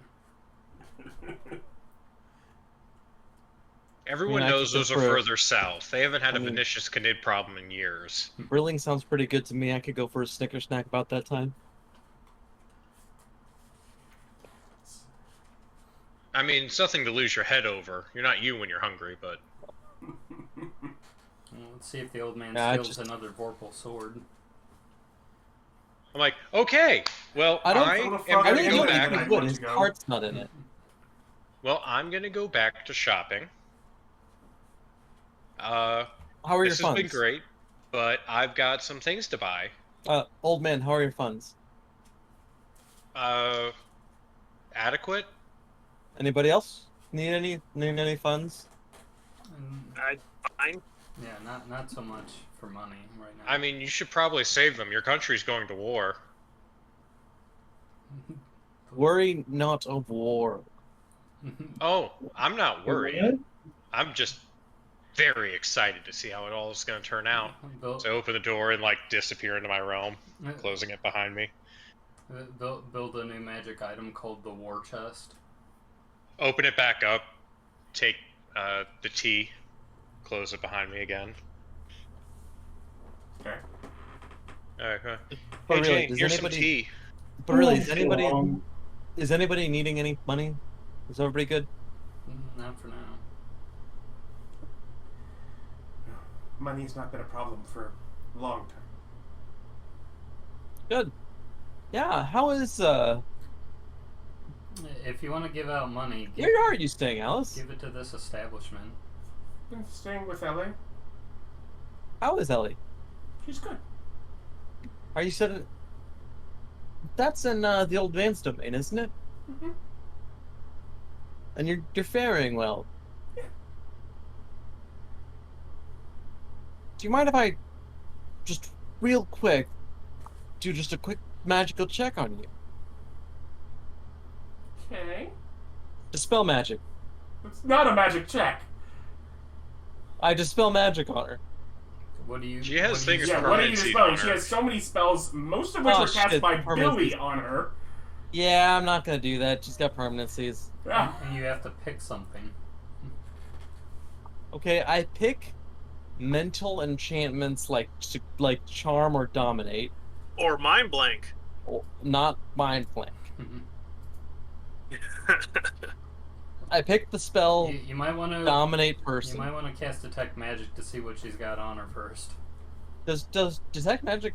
Everyone I mean, I knows could go those are for- further south. They haven't had a mean- Venetius Canid problem in years. Brilling sounds pretty good to me. I could go for a Snicker snack about that time. I mean, it's nothing to lose your head over. You're not you when you're hungry, but... Well, let's see if the old man Yeah, steals another Vorpal sword. I'm like, okay, well, I don't- I What the am fuck I going are really to you go don't doing? back. think I he would. want His to go. heart's not in it. Well, I'm going to go back to shopping. How are your This has funds? been great, but I've got some things to buy. Old man, how are your funds? Adequate? Anybody else need any funds? Fine. Yeah, not so much for money right now. I mean, you should probably save them. Your country's going to war. Worry not of war. Oh, I'm not worried. What? I'm just very excited to see how it all is going to turn out. So I open the door and, like, disappear into my realm, closing it behind me. Build a new magic item called the War Chest. Open it back up, take the tea, close it behind me again. Okay. Hey, But really, Jane, does here's anybody- some tea. But really, Oh, is anybody needing any money? Is everybody good? Not for now. Money's not been a problem for a long time. Good. Yeah. How is If you want to give out money, where are you staying, Alice? give it to this establishment. I'm staying with Ellie. How is Ellie? She's good. Are you sitting? That's in the old Vance domain, isn't it? Mm-hmm. And you're faring well. Yeah. Do you mind if I just real quick do just a quick magical check on you? Okay. Dispel magic. It's not a magic check. I dispel magic on her. What do you? She has what do you fingers Yeah, spell? what are you Permanency spelling? on She her. has so many spells, most of which Oh, are cast shit, by permanency. Billy on her. Yeah, I'm not gonna do that. She's got permanencies. Ah, And you have to pick something. Okay, I pick mental enchantments like charm or dominate, Or mind blank. or not mind blank. I pick the spell You might want to. dominate You person. might want to cast detect magic to see what she's got on her first. Does detect magic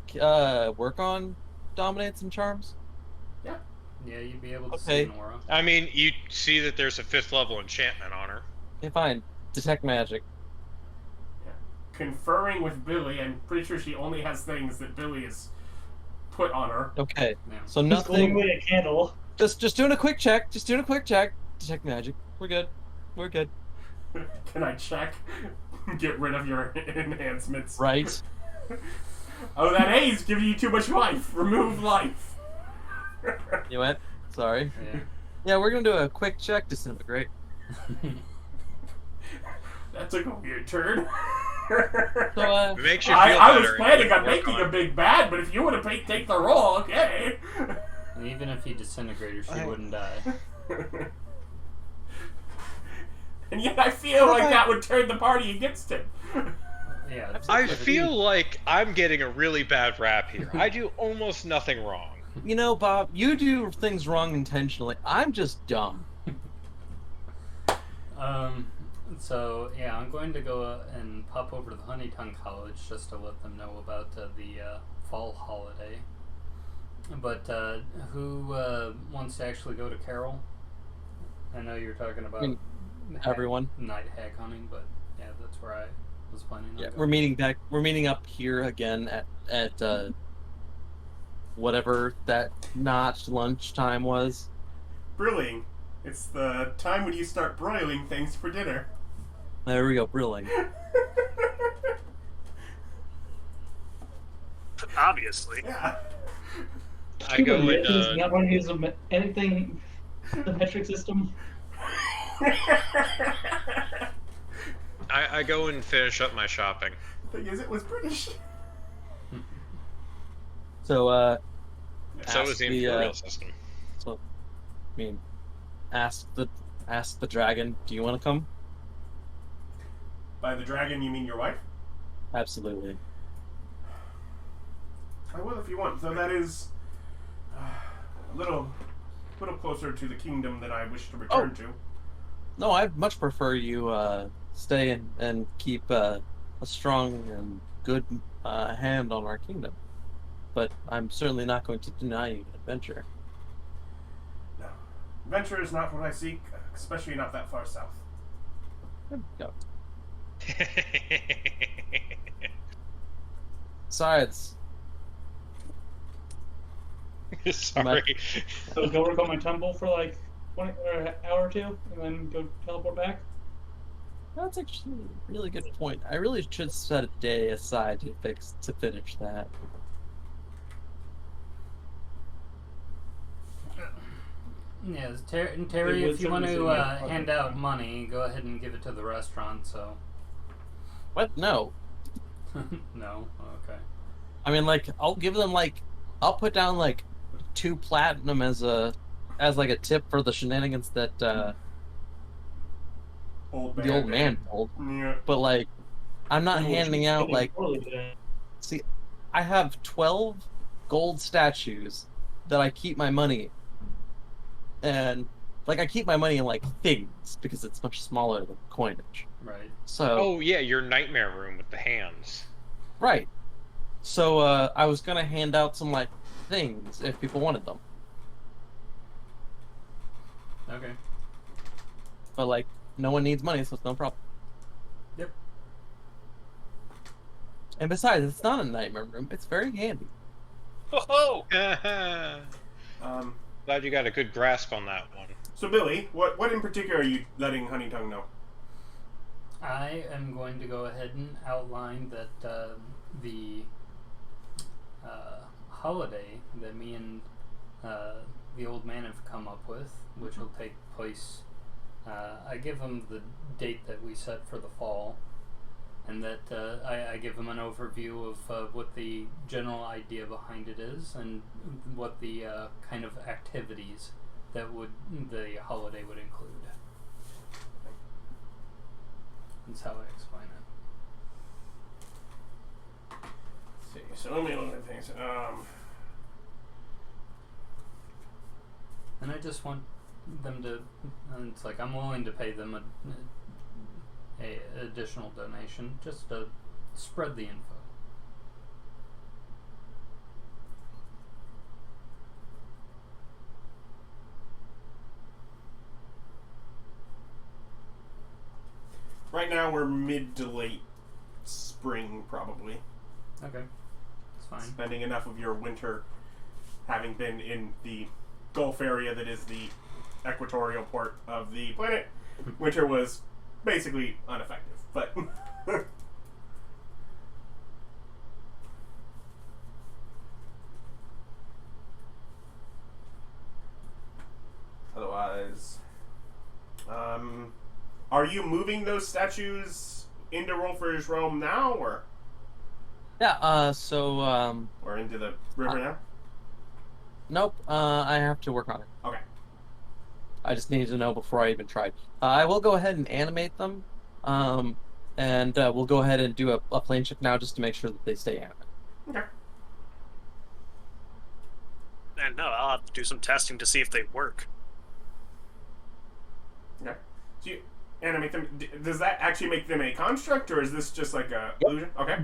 work on dominates and charms? Yeah, you'd be able to Okay. see an aura. I mean, you see that there's a 5th level enchantment on her. Okay, fine. Detect magic. conferring with Billy, I'm pretty sure she only has things that Billy has put on her. Okay, Yeah. so Just holding nothing. away a candle. Just doing a quick check. Just doing a quick check. Detect magic. We're good. We're good. Can I check? Get rid of your enhancements. Right. Oh, that A's giving you too much life. Remove life. You went. Sorry. Yeah. Yeah, we're gonna do a quick check. Disintegrate. That took a weird turn. So It makes you feel I was better. planning on Work making on a it. big bad, but if you want to take the roll, okay. And even if he disintegrated her, she wouldn't die. And yet I feel like that would turn the party against him. Yeah. I feel like I'm getting a really bad rap here. I do almost nothing wrong. you know, Bob, you do things wrong intentionally. I'm just dumb. So yeah, I'm going to go and pop over to the Honeytongue College just to let them know about the fall holiday. But who wants to actually go to Carroll? I know you're talking about everyone. night hag hunting, but yeah, that's where I was planning on Yeah, going. we're meeting up here again at whatever that notch lunchtime was. Brilliant. It's the time when you start broiling things for dinner. There we go, brilling. Obviously. Yeah. I go Stupid in. bitches not want to use anything The metric system. I go and finish up my shopping. Thing is, it was British. So, So ask is the the, imperial system. so, I mean, ask the dragon. Do you want to come? By the dragon, you mean your wife? Absolutely. I will if you want. So that is a little closer to the kingdom that I wish to return to. No, I'd much prefer you stay and keep a strong and good hand on our kingdom. But I'm certainly not going to deny you an adventure. No. Adventure is not what I seek, especially not that far south. There we go. Besides, Sorry. So go work on my temple for like 20 or an hour or two, and then go teleport back. that's actually a really good point. I really should set a day aside to finish that. Yes, Terry, It would if you want certainly to seem like hand out money, go ahead and give it to the restaurant. So. What? No. No. Okay. I mean, like, I'll give them I'll put down 2 platinum as like a tip for the shenanigans that the old man pulled. Yeah. But I'm not handing out Poorly today. See, I have 12 gold statues that I keep my money, and I keep my money in things because it's much smaller than coinage. Right. So Oh yeah, your nightmare room with the hands. right. So I was gonna hand out some things if people wanted them, Okay. but no one needs money, so it's no problem. Yep. And besides, it's not a nightmare room; it's very handy. Oh, Glad you got a good grasp on that one. So Billy, what in particular are you letting Honeytongue know? I am going to go ahead and outline that the holiday that me and the old man have come up with, which will take place, I give him the date that we set for the fall, and that I give him an overview of what the general idea behind it is, and what the kind of activities that the holiday would include. That's how I explain it. Let's see. So let me look at things. And I just want them to. And it's I'm willing to pay them a additional donation just to spread the info. Right now we're mid to late spring, probably. Okay, it's fine. Spending enough of your winter having been in the Gulf area that is the equatorial port of the planet. Winter was basically ineffective, but otherwise, are you moving those statues into Rolfur's realm now, or Yeah. or into the river now? Nope. I have to work on it. Okay. I just needed to know before I even tried. I will go ahead and animate them, and we'll go ahead and do a plane shift now just to make sure that they stay animate. Okay. and no, I'll have to do some testing to see if they work. Okay. So you animate them. Does that actually make them a construct, or is this just like a illusion? Okay.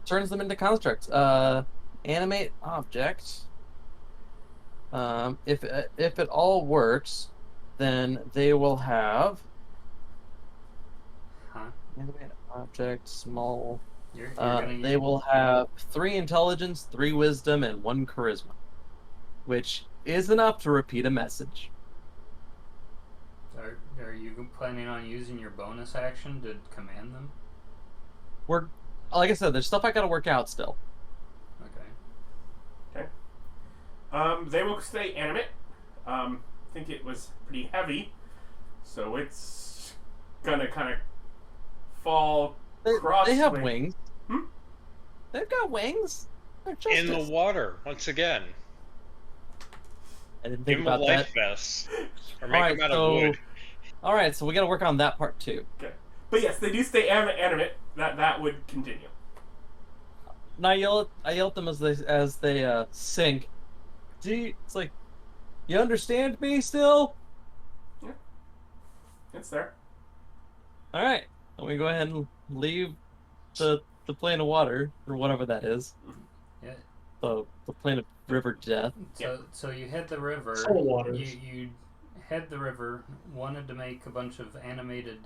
Turns them into constructs. Animate object. If it all works, then they will have animate object small. You're gonna They will have 3 intelligence, 3 wisdom, and 1 charisma, which is enough to repeat a message. Are you planning on using your bonus action to command them? Like I said, there's stuff I gotta work out still. Okay. They will stay animate. think it was pretty heavy, so it's gonna kind of fall crossways. They have wings. Hmm? They've got wings. They're In the justice. water, once again. I didn't Give think them a about life that. vest. Or make Alright, them out so... of wood. Alright, so we gotta work on that part too. Okay. But yes, they do stay animate. That would continue. And I yell at them as they sink. It's like, you understand me still? Yeah. It's there. Alright. Let me go ahead and leave the plane of water, or whatever that is. Yeah. The plane of river death. So you head the river. Soul waters. You head the river. Wanted to make a bunch of animated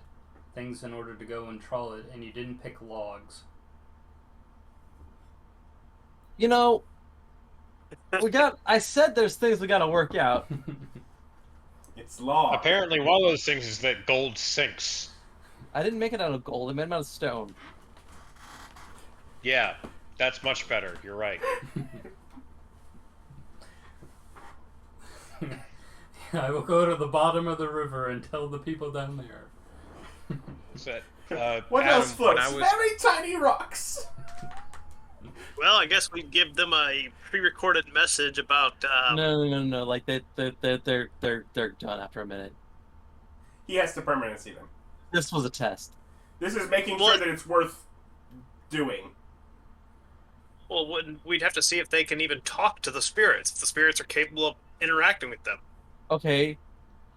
things in order to go and trawl it, and you didn't pick logs. You know, I said there's things we gotta work out. It's law. Apparently, one of those things is that gold sinks. I didn't make it out of gold, I made it out of stone. Yeah, that's much better. You're right. I will go to the bottom of the river and tell the people down there. So, What Adam, else floats? when I was- Very tiny rocks. Well, I guess we give them a pre-recorded message about. No. Like they're done after a minute. He has to permanency them. This was a test. This is making sure that it's worth doing. Well, we'd have to see if they can even talk to the spirits. If the spirits are capable of interacting with them. Okay,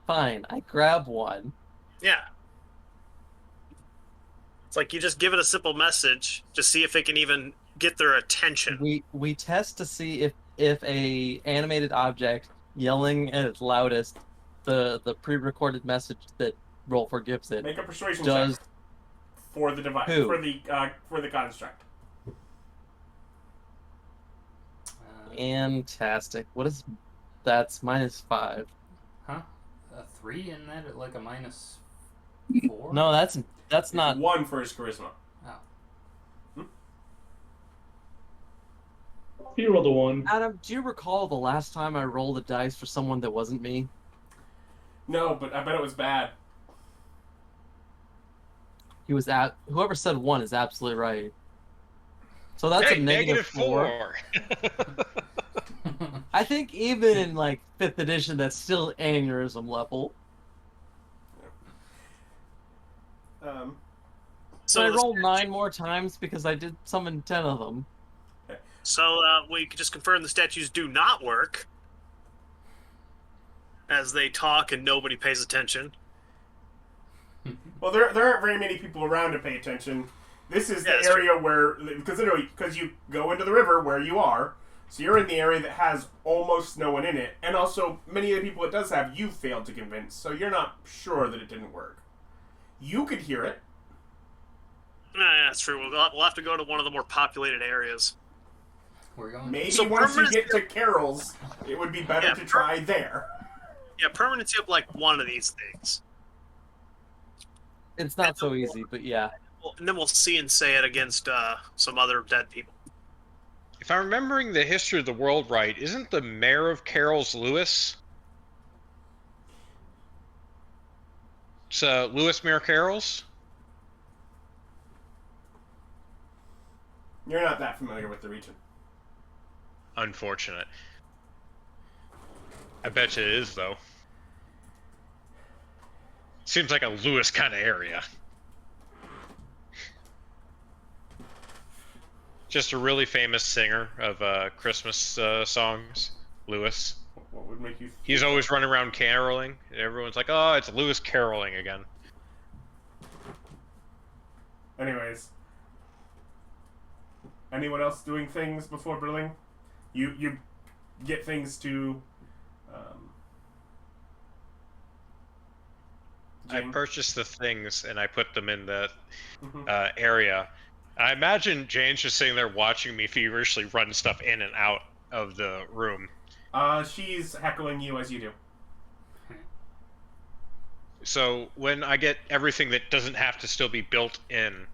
fine. I grab one. Yeah. It's like you just give it a simple message to see if it can even get their attention. We test to see if a animated object yelling at its loudest, the pre-recorded message that Rolfur gives it Make a persuasion does. check for the device Who? for the construct. Fantastic. What is that's -5? Huh? A 3 in that? Like a -4? No, that's It's not. 1 for his charisma. He rolled a 1. Adam, do you recall the last time I rolled a dice for someone that wasn't me? No, but I bet it was bad. He was at whoever said 1 is absolutely right. So that's Hey, a -4. I think even in like 5th edition, that's still aneurysm level. So I the rolled spirits- 9 more times because I did summon 10 of them. So we could just confirm the statues do not work, as they talk and nobody pays attention. Well, there aren't very many people around to pay attention. This is Yeah, the that's area where, because you go into the river where you are, so you're in the area that has almost no one in it, and also many of the people it does have, you failed to convince, so you're not sure that it didn't work. You could hear it. That's true. We'll have to go to one of the more populated areas. We're going. Maybe So once you permanency- get to Carrolls, it would be better Yeah, to try there. Yeah, permanency of like one of these things. It's not so easy, but yeah. And then we'll see and say it against some other dead people. If I'm remembering the history of the world right, isn't the mayor of Carrolls Lewis? It's Lewis Mayor Carrolls? You're not that familiar with the region. Unfortunate. I bet you it is, though. Seems like a Lewis kind of area. Just a really famous singer of Christmas songs, Lewis. What would make you... He's always running around caroling, and everyone's like, oh, it's Lewis caroling again. Anyways. Anyone else doing things before Berlin? You get things to... I purchased the things, and I put them in the Mhm. area. I imagine Jane's just sitting there watching me feverishly run stuff in and out of the room. She's heckling you as you do. So when I get everything that doesn't have to still be built in,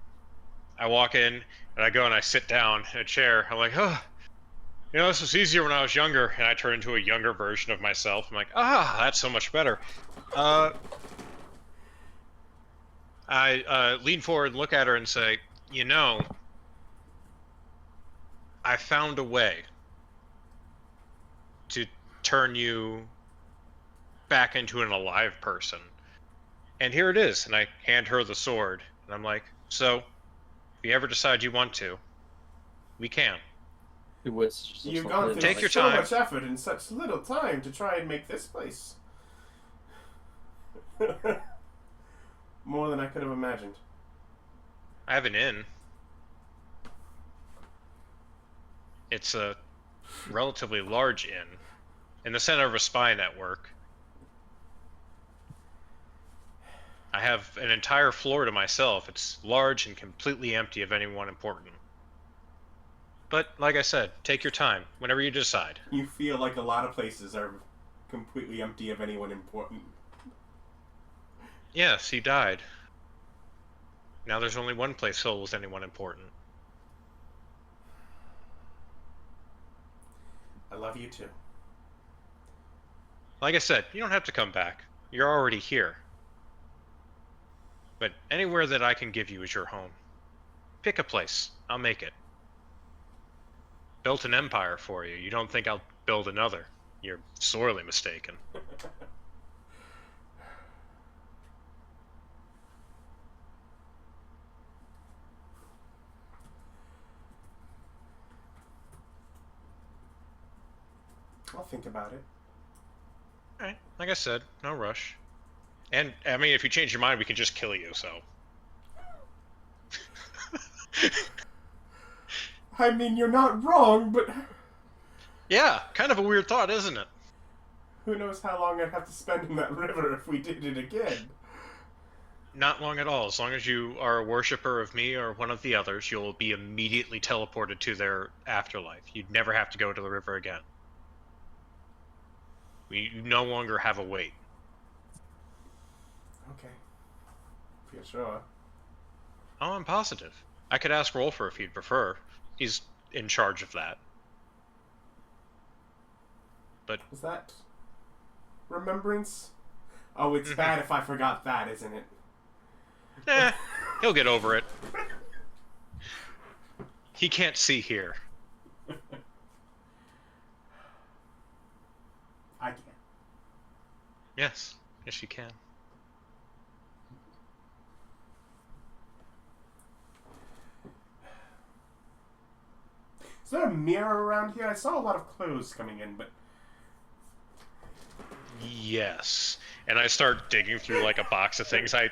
I walk in and I go and I sit down in a chair. I'm like, oh, You know, this was easier when I was younger, and I turned into a younger version of myself. I'm like, that's so much better. I lean forward and look at her and say, you know, I found a way to turn you back into an alive person. And here it is. And I hand her the sword. And I'm like, so, if you ever decide you want to, we can. You've gone through Take your so time. much effort in such little time to try and make this place. More than I could have imagined. I have an inn. It's a relatively large inn in the center of a spy network. I have an entire floor to myself. It's large and completely empty of anyone important. But, like I said, take your time, whenever you decide. You feel like a lot of places are completely empty of anyone important. Yes, he died. Now there's only one place filled with anyone important. I love you too. Like I said, you don't have to come back. You're already here. But anywhere that I can give you is your home. Pick a place. I'll make it. Built an empire for you. You don't think I'll build another. You're sorely mistaken. I'll think about it. Alright, like I said, no rush. And, I mean, if you change your mind, we can just kill you, so. I mean, you're not wrong, but Yeah, kind of a weird thought, isn't it? who knows how long I'd have to spend in that river if we did it again. Not long at all. As long as you are a worshiper of me or one of the others, you'll be immediately teleported to their afterlife. You'd never have to go to the river again. You no longer have a wait. Okay. If you're sure. Oh, I'm positive. I could ask Rolfur if he'd prefer. He's in charge of that. But Is that remembrance? Oh, it's bad if I forgot that, isn't it? he'll get over it. He can't see here. I can. Yes, yes you can. Is there a mirror around here? I saw a lot of clothes coming in, but... Yes. And I start digging through like a box of things I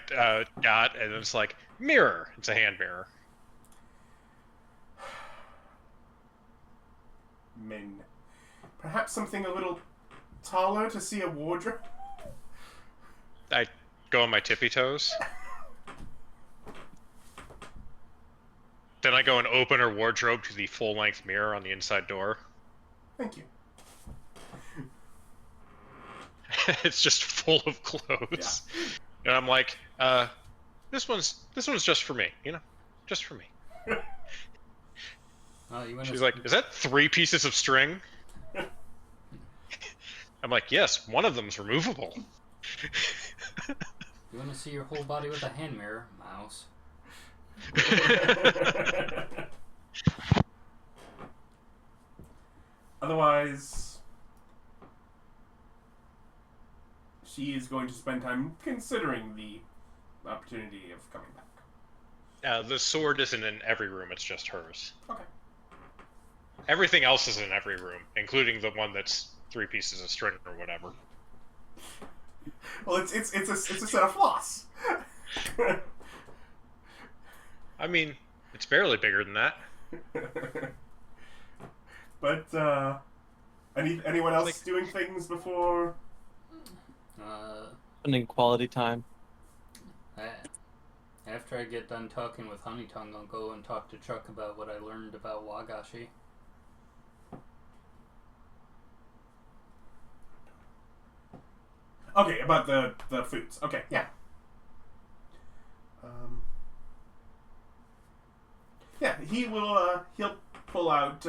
got, and it's like, mirror. It's a hand mirror. Men. Perhaps something a little taller to see a wardrobe? I go on my tippy toes. Then I go and open her wardrobe to the full-length mirror on the inside door. Thank you. It's just full of clothes. Yeah. And I'm like, this one's just for me, you know? Just for me. She's like, is that 3 pieces of string? I'm like, yes, one of them's removable. You want to see your whole body with a hand mirror, mouse? Otherwise, she is going to spend time considering the opportunity of coming back. The sword isn't in every room, it's just hers. Okay. Everything else is in every room, including the one that's 3 pieces of string or whatever. Well, it's a set of floss. I mean, it's barely bigger than that. But anyone else doing things before? Spending quality time. After I get done talking with Honey Tongue, I'll go and talk to Chuck about what I learned about Wagashi. Okay, about the foods. Okay, yeah. Yeah, he'll pull out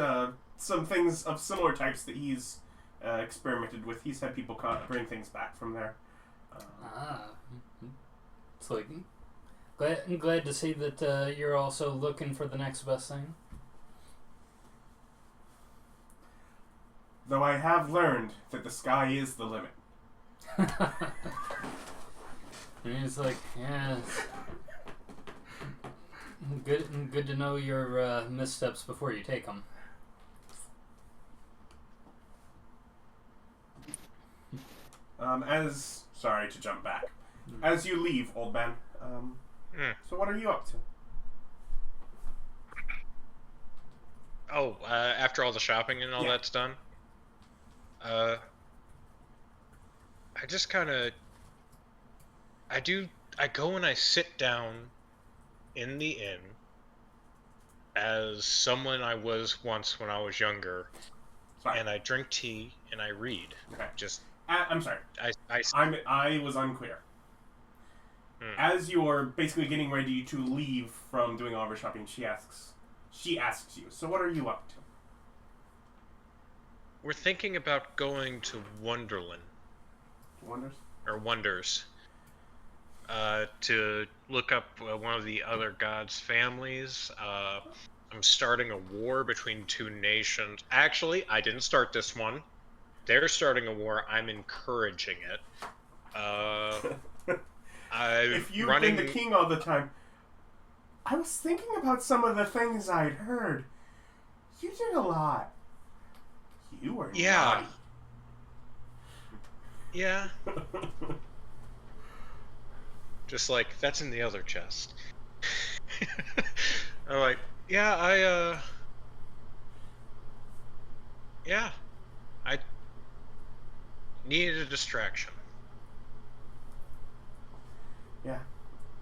some things of similar types that he's experimented with. He's had people bring things back from there. It's like I'm glad to see that you're also looking for the next best thing. Though I have learned that the sky is the limit. And he's like, yeah, good to know your missteps before you take them. Sorry to jump back. As you leave, old man, so what are you up to? Oh, after all the shopping and all that's done, I just kind of, I go and I sit down in the inn as someone I was once when I was younger, and I drink tea and I read. Okay. Just. I'm sorry. I was unclear. As you're basically getting ready to leave from doing all of her shopping, she asks you, so what are you up to? We're thinking about going to Wonderland. Wonders. To look up one of the other gods' families. I'm starting a war between two nations. Actually, I didn't start this one. They're starting a war. I'm encouraging it. If you've been the king all the time, I was thinking about some of the things I'd heard. You did a lot. You were naughty. Yeah. Just like, that's in the other chest. I'm like, yeah, I needed a distraction. Yeah,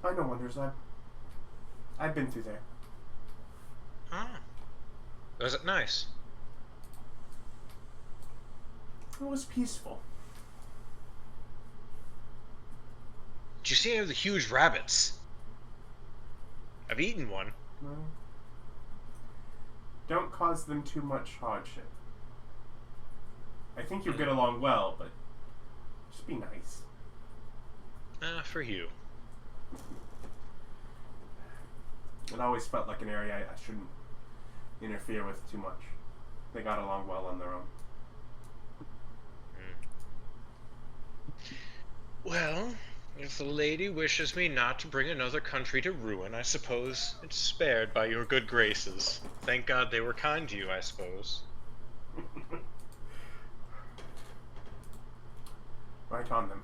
I know Wonders. I've been through there. Oh. Was it nice? It was peaceful. Did you see any of the huge rabbits? I've eaten one. No. Don't cause them too much hardship. I think you'll get along well, but just be nice. For you. It always felt like an area I shouldn't interfere with too much. They got along well on their own. Well, if the lady wishes me not to bring another country to ruin, I suppose it's spared by your good graces. Thank God they were kind to you, I suppose. Right on them.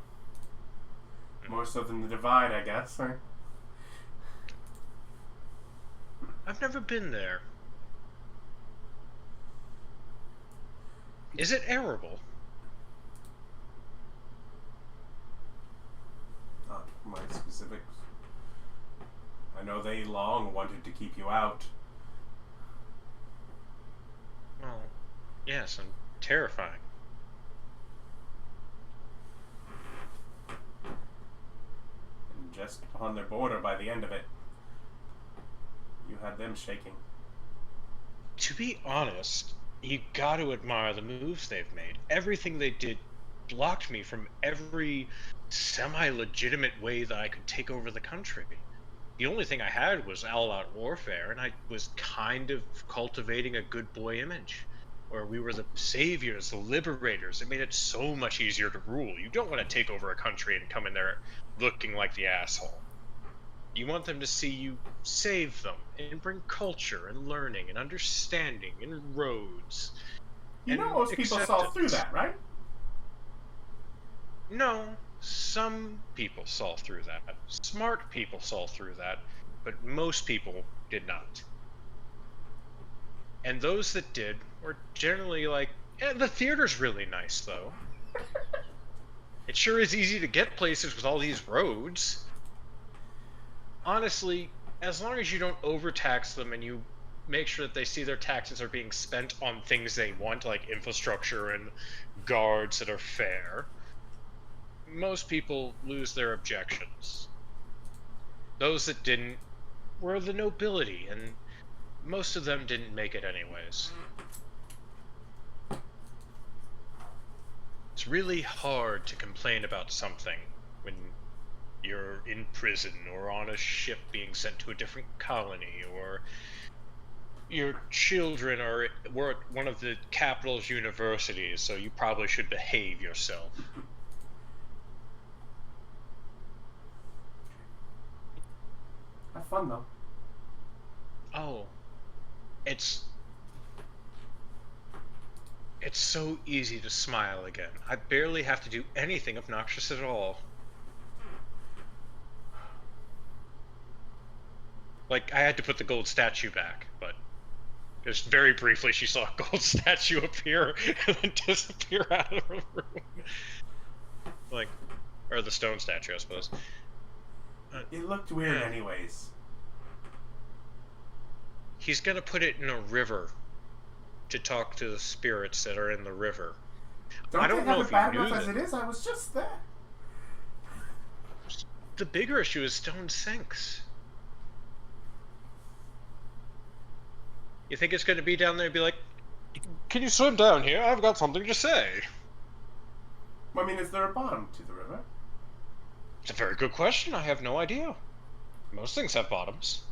More so than the Divide, I guess, right? I've never been there. Is it arable? Not my specifics. I know they long wanted to keep you out. Well, yes, and terrifying. And just upon their border by the end of it, you had them shaking. To be honest, you got to admire the moves they've made. Everything they did blocked me from every semi-legitimate way that I could take over the country. The only thing I had was all-out warfare, and I was kind of cultivating a good boy image, where we were the saviors, the liberators. It made it so much easier to rule. You don't want to take over a country and come in there looking like the asshole. You want them to see you save them and bring culture and learning and understanding and roads. You know most people saw through that, right? No, some people saw through that. Smart people saw through that, but most people did not. And those that did were generally like, the theater's really nice, though. It sure is easy to get places with all these roads. Honestly, as long as you don't overtax them and you make sure that they see their taxes are being spent on things they want, like infrastructure and guards that are fair, most people lose their objections. Those that didn't were the nobility, and most of them didn't make it anyways. It's really hard to complain about something when you're in prison or on a ship being sent to a different colony, or your children were at one of the capital's universities, so you probably should behave yourself. Have fun though. Oh, it's so easy to smile again. I barely have to do anything obnoxious at all. Like, I had to put the gold statue back, but just very briefly she saw a gold statue appear and then disappear out of the room. Like, or the stone statue, I suppose. It looked weird anyways. He's gonna put it in a river to talk to the spirits that are in the river. Don't I don't they know have if it you bad knew enough as that. it is? I was just there. The bigger issue is stone sinks. You think it's gonna be down there and be like, "Can you swim down here? I've got something to say." I mean, is there a bottom to the river? It's a very good question. I have no idea. Most things have bottoms.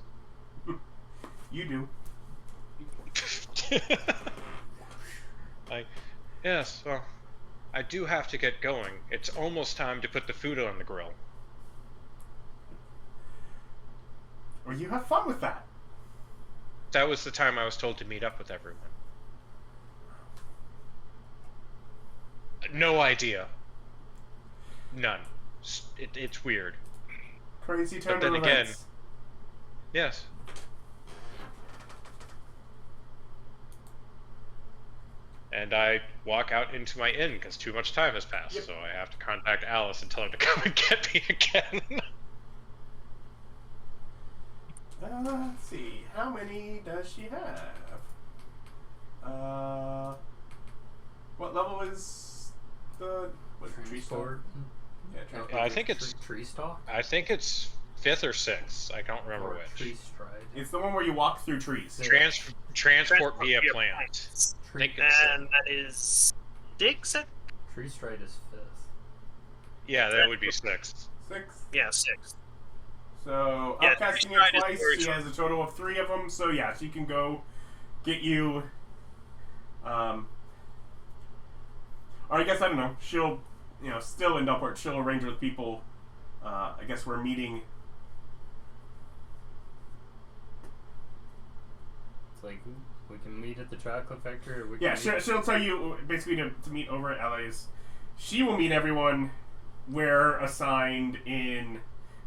You do. Yes, well, I do have to get going. It's almost time to put the food on the grill. Well, you have fun with that. That was the time I was told to meet up with everyone. No idea. None. It's weird. Crazy turn But of then again, events. yes. And I walk out into my inn because too much time has passed, Yep. so I have to contact Alice and tell her to come and get me again. Let's see. How many does she have? What level is the tree store? Transport. Yeah, transport. I think it's Tree stalk. I think it's 5th or 6th. I don't remember Or which. tree stride. It's the one where you walk through trees. Transport via plant. I think it's And that is 6? Tree stride is 5th. yeah, that would be 6th. 6. Yeah, 6. So, Yeah, upcasting Tree Stride it is twice, very she short. has a total of 3 of them. So, yeah, she can go get you. Or I guess, I don't know. She'll, still in Delport, she'll arrange with people. I guess we're meeting. It's like we can meet at the chocolate factory, or we can Yeah, meet she'll tell you basically to meet over at LA's. She will meet everyone where assigned in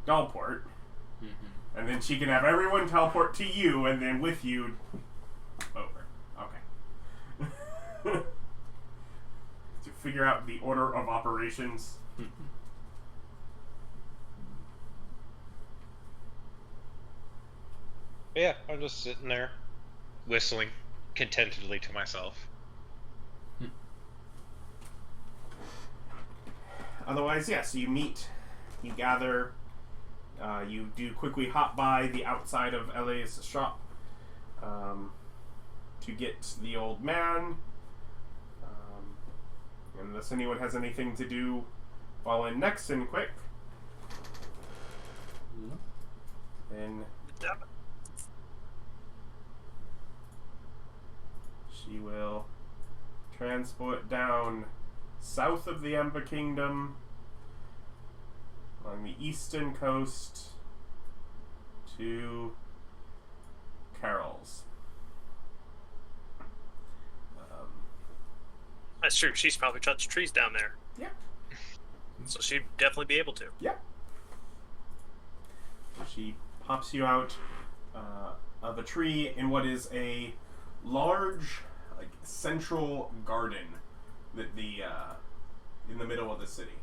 Dalport. Mhm. And then she can have everyone teleport to you, and then with you over. Okay. To figure out the order of operations. Yeah, I'm just sitting there, whistling contentedly to myself. Otherwise, yeah, so you meet, you gather, you do quickly hop by the outside of LA's shop to get the old man. Unless anyone has anything to do, fall in next and quick. Then she will transport down south of the Ember Kingdom along the eastern coast to Carrolls. That's true. She's probably touched trees down there. Yeah. So she'd definitely be able to. Yeah. So she pops you out of a tree in what is a large, central garden that in the middle of the city.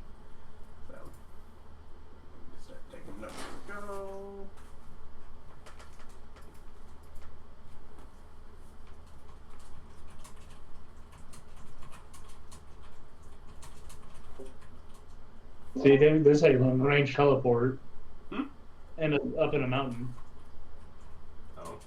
So let me start taking notes. Go. See, there's like a range teleport, Hmm? and up in a mountain. Oh.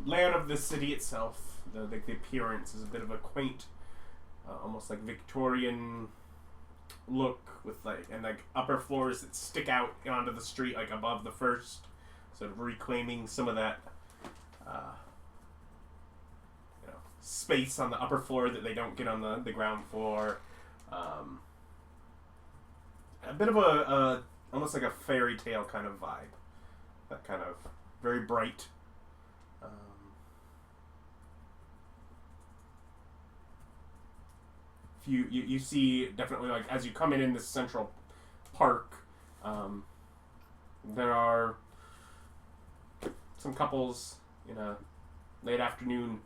layout of the city itself, the appearance is a bit of a quaint, almost like Victorian look with like upper floors that stick out onto the street like above the first, sort of reclaiming some of that space on the upper floor that they don't get on the ground floor. A bit of a almost like a fairy tale kind of vibe. That kind of very bright. You see definitely like as you come in this central park, there are some couples in a late afternoon,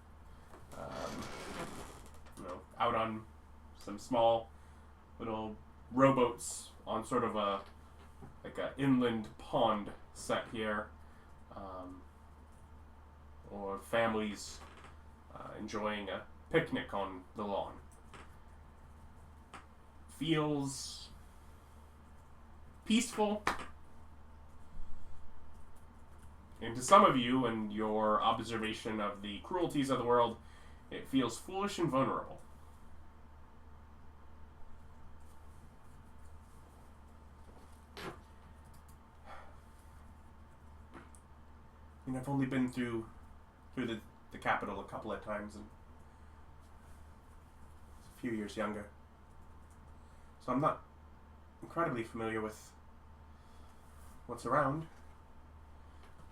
out on some small little rowboats on sort of a inland pond set here, or families enjoying a picnic on the lawn. Feels peaceful, and to some of you and your observation of the cruelties of the world, it feels foolish and vulnerable. And I've only been through the capital a couple of times, and a few years younger. So I'm not incredibly familiar with what's around,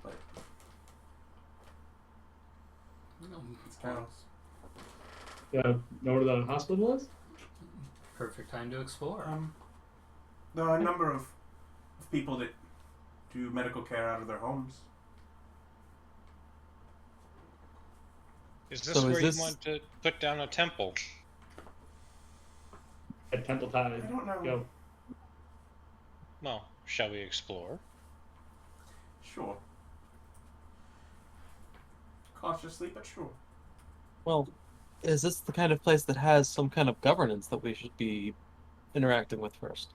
but it's counts. Yeah, know where the hospital is? Perfect time to explore. There are a number of people that do medical care out of their homes. Is this where you want to put down a temple? At Temple Tide. I don't know. Go. Well, shall we explore? Sure. Cautiously, but sure. Well, is this the kind of place that has some kind of governance that we should be interacting with first?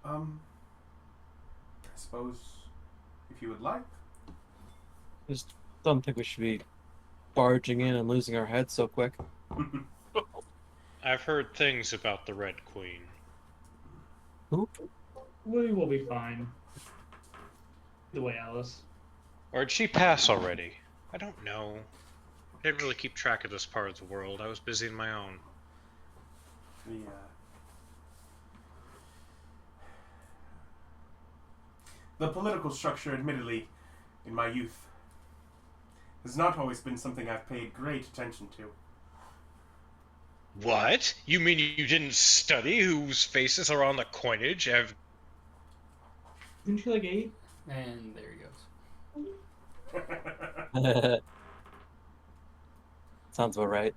I suppose if you would like. I just don't think we should be barging in and losing our heads so quick. I've heard things about the Red Queen. Who? We will be fine. The way, Alice. Or did she pass already? I don't know. I didn't really keep track of this part of the world. I was busy in my own. The political structure, admittedly, in my youth, has not always been something I've paid great attention to. What? You mean you didn't study whose faces are on the coinage? Isn't she like 8? And there he goes. Sounds about right.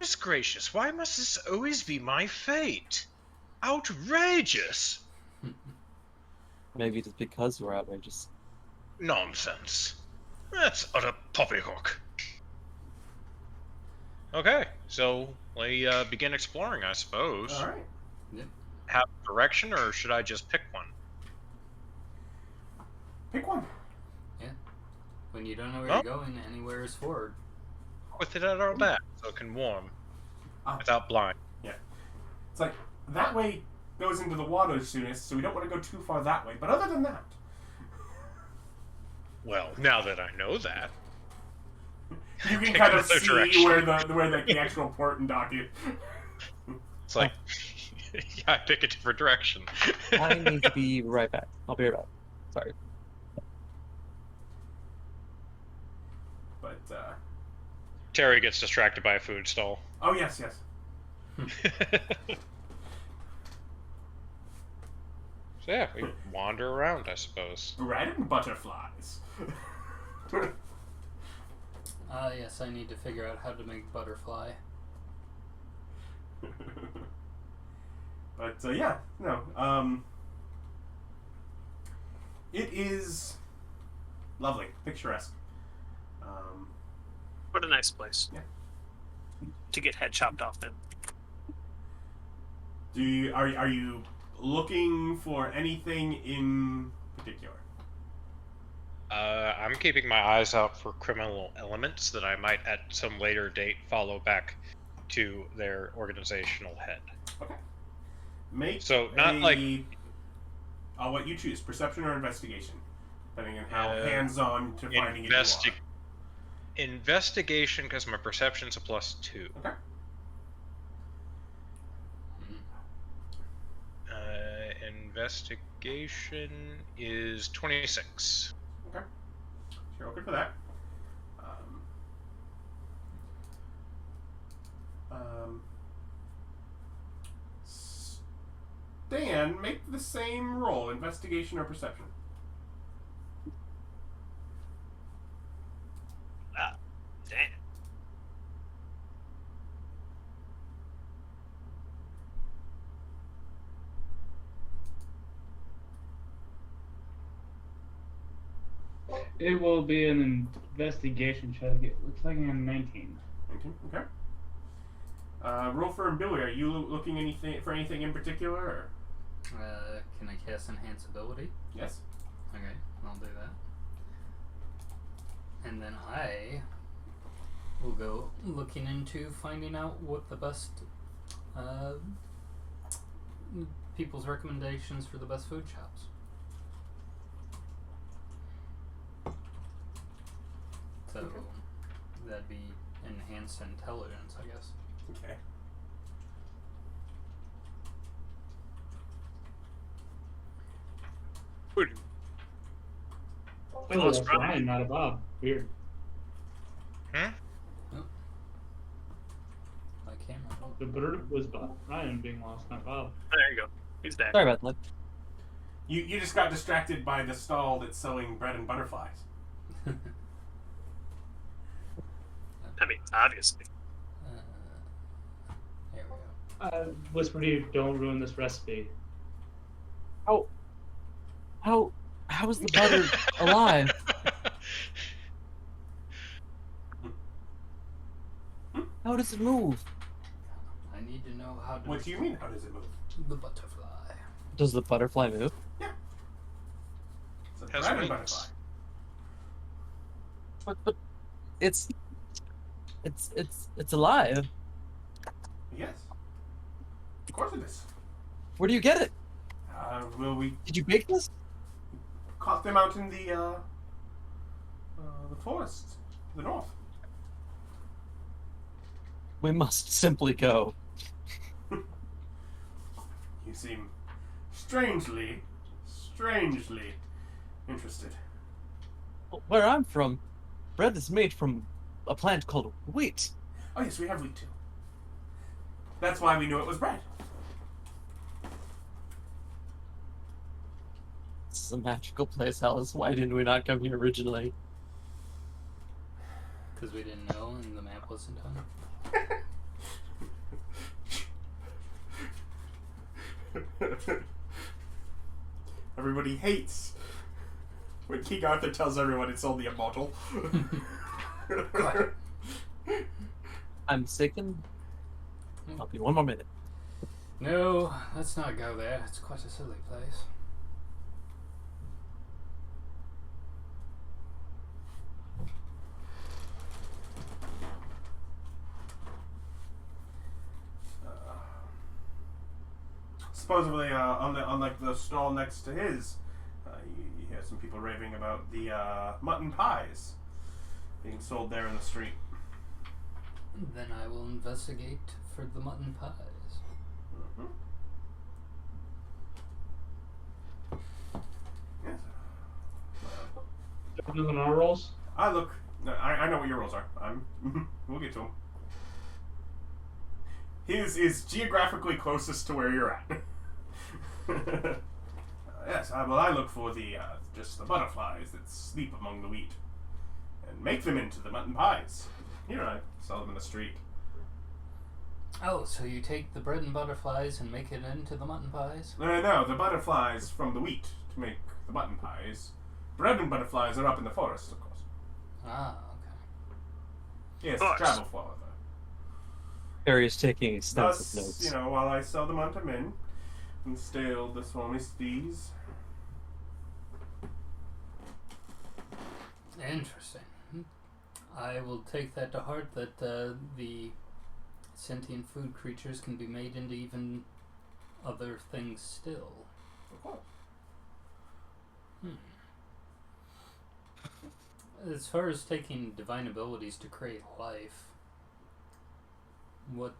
Goodness gracious, why must this always be my fate? Outrageous! Maybe it's because we're outrageous. Nonsense. That's utter poppycock. Okay, so we begin exploring, I suppose. All right. Yep. Have a direction, or should I just pick one? Pick one. When you don't know where you're going, anywhere is forward. With it at our back, so it can warm. Without blind. Yeah. It's like, that way goes into the water soonest, so we don't want to go too far that way. But other than that... Well, now that I know that... You can kind of see where the actual port and dock is. It's like... yeah, I pick a different direction. I need to be right back. I'll be right back. Sorry. But, Terry gets distracted by a food stall. Oh, yes. So yeah, we wander around, I suppose. Bread and butterflies. Yes, I need to figure out how to make butterfly. But, it is lovely, picturesque. What a nice place. Yeah. To get head chopped off in. Are you looking for anything in particular? I'm keeping my eyes out for criminal elements that I might, at some later date, follow back to their organizational head. Okay. Make So, not like... I'll let you choose, perception or investigation, depending on how hands-on to finding it you are. Investigation, because my perception's a +2. Okay. Investigation is 26. Okay. You're okay for that. Stan, make the same roll, investigation or perception. Damn. It will be an investigation check. It looks like I'm 19. 19, okay. Rolfur and Billy, are you looking for anything in particular? Or? Can I cast Enhance Ability? Yes. Okay, I'll do that. And then I will go looking into finding out what the best people's recommendations for the best food shops. So that'd be enhanced intelligence, I guess. Okay. Oh, that's Ryan, not a Bob. Weird. Hmm? Oh. I can't remember. The bird was Bob. Ryan being lost, not Bob. There you go. He's dead. Sorry about that. You just got distracted by the stall that's selling bread and butterflies. I mean, obviously. There we go. Whisper to you, don't ruin this recipe. How is the butter alive? How does it move? I need to know how to... What do you mean, how does it move? The butterfly. Does the butterfly move? Yeah. It's a Has bread and wings. butterfly. But it's alive. Yes. Of course it is. Where do you get it? We Did you bake this? caught them out in the forest to the north. We must simply go. You seem strangely interested. Where I'm from, bread is made from a plant called wheat. Oh yes, we have wheat too. That's why we knew it was bread. This is a magical place, Alice. Why didn't we not come here originally? Because we didn't know and the map wasn't done. Everybody hates when King Arthur tells everyone it's only a bottle. I'm sick and I'll be 1 more minute. No, let's not go there. It's quite a silly place. Supposedly, on like the stall next to his, you hear some people raving about the mutton pies being sold there in the street. Then I will investigate for the mutton pies. Yes. Doing our rolls? I look. I know what your rolls are. We'll get to them. His is geographically closest to where you're at. Yes, I look for the just the butterflies that sleep among the wheat, and make them into the mutton pies. Here, I sell them in the street. Oh, so you take the bread and butterflies and make it into the mutton pies? No, the butterflies from the wheat to make the mutton pies. Bread and butterflies are up in the forest, of course. Ah, okay. Yes, Of course. travel flower. Harry is taking extensive Thus, notes. while I sell them unto men, and stale the swarmy steeds. Interesting. I will take that to heart, that the sentient food creatures can be made into even other things still. As far as taking divine abilities to create life, what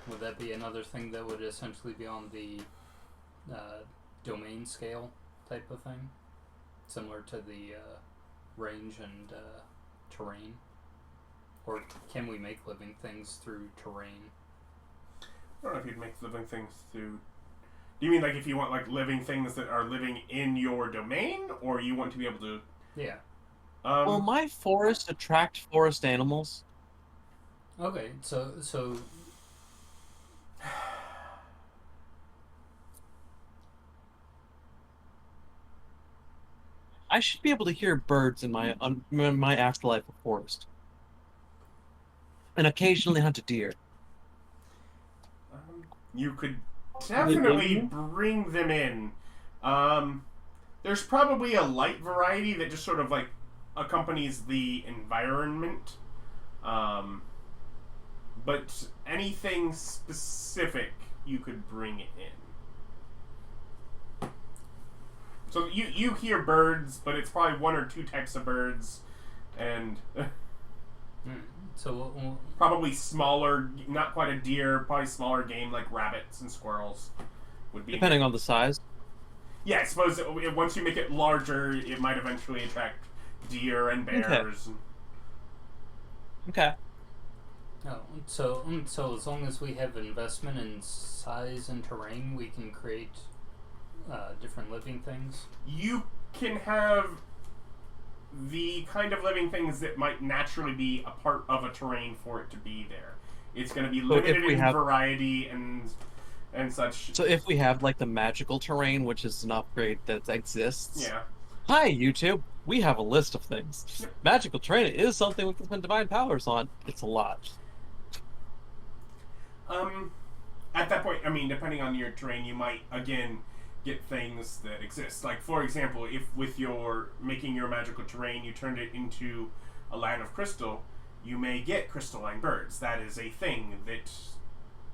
would that be another thing that would essentially be on the domain scale type of thing? Similar to the range and terrain? Or can we make living things through terrain? I don't know if you'd make living things through... Do you mean like if you want like living things that are living in your domain, or you want to be able to... Yeah. Will my forest attract forest animals? Okay, so I should be able to hear birds in my afterlife of forest, and occasionally hunt a deer. You could definitely bring them in. There's probably a light variety that just sort of like accompanies the environment. But anything specific you could bring in. So you hear birds, but it's probably one or two types of birds, and so probably smaller, not quite a deer, probably smaller game like rabbits and squirrels would be. Depending on the size. Yeah, I suppose once you make it larger, it might eventually attract deer and bears. Okay. Oh, so as long as we have investment in size and terrain, we can create different living things. You can have the kind of living things that might naturally be a part of a terrain for it to be there. It's going to be limited in variety and such. So if we have like the magical terrain, which is an upgrade that exists. Yeah. Hi YouTube, we have a list of things. Yep. Magical terrain is something we can spend divine powers on. It's a lot. At that point, I mean, depending on your terrain, you might again get things that exist. Like, for example, if with your making your magical terrain, you turned it into a land of crystal, you may get crystalline birds. That is a thing that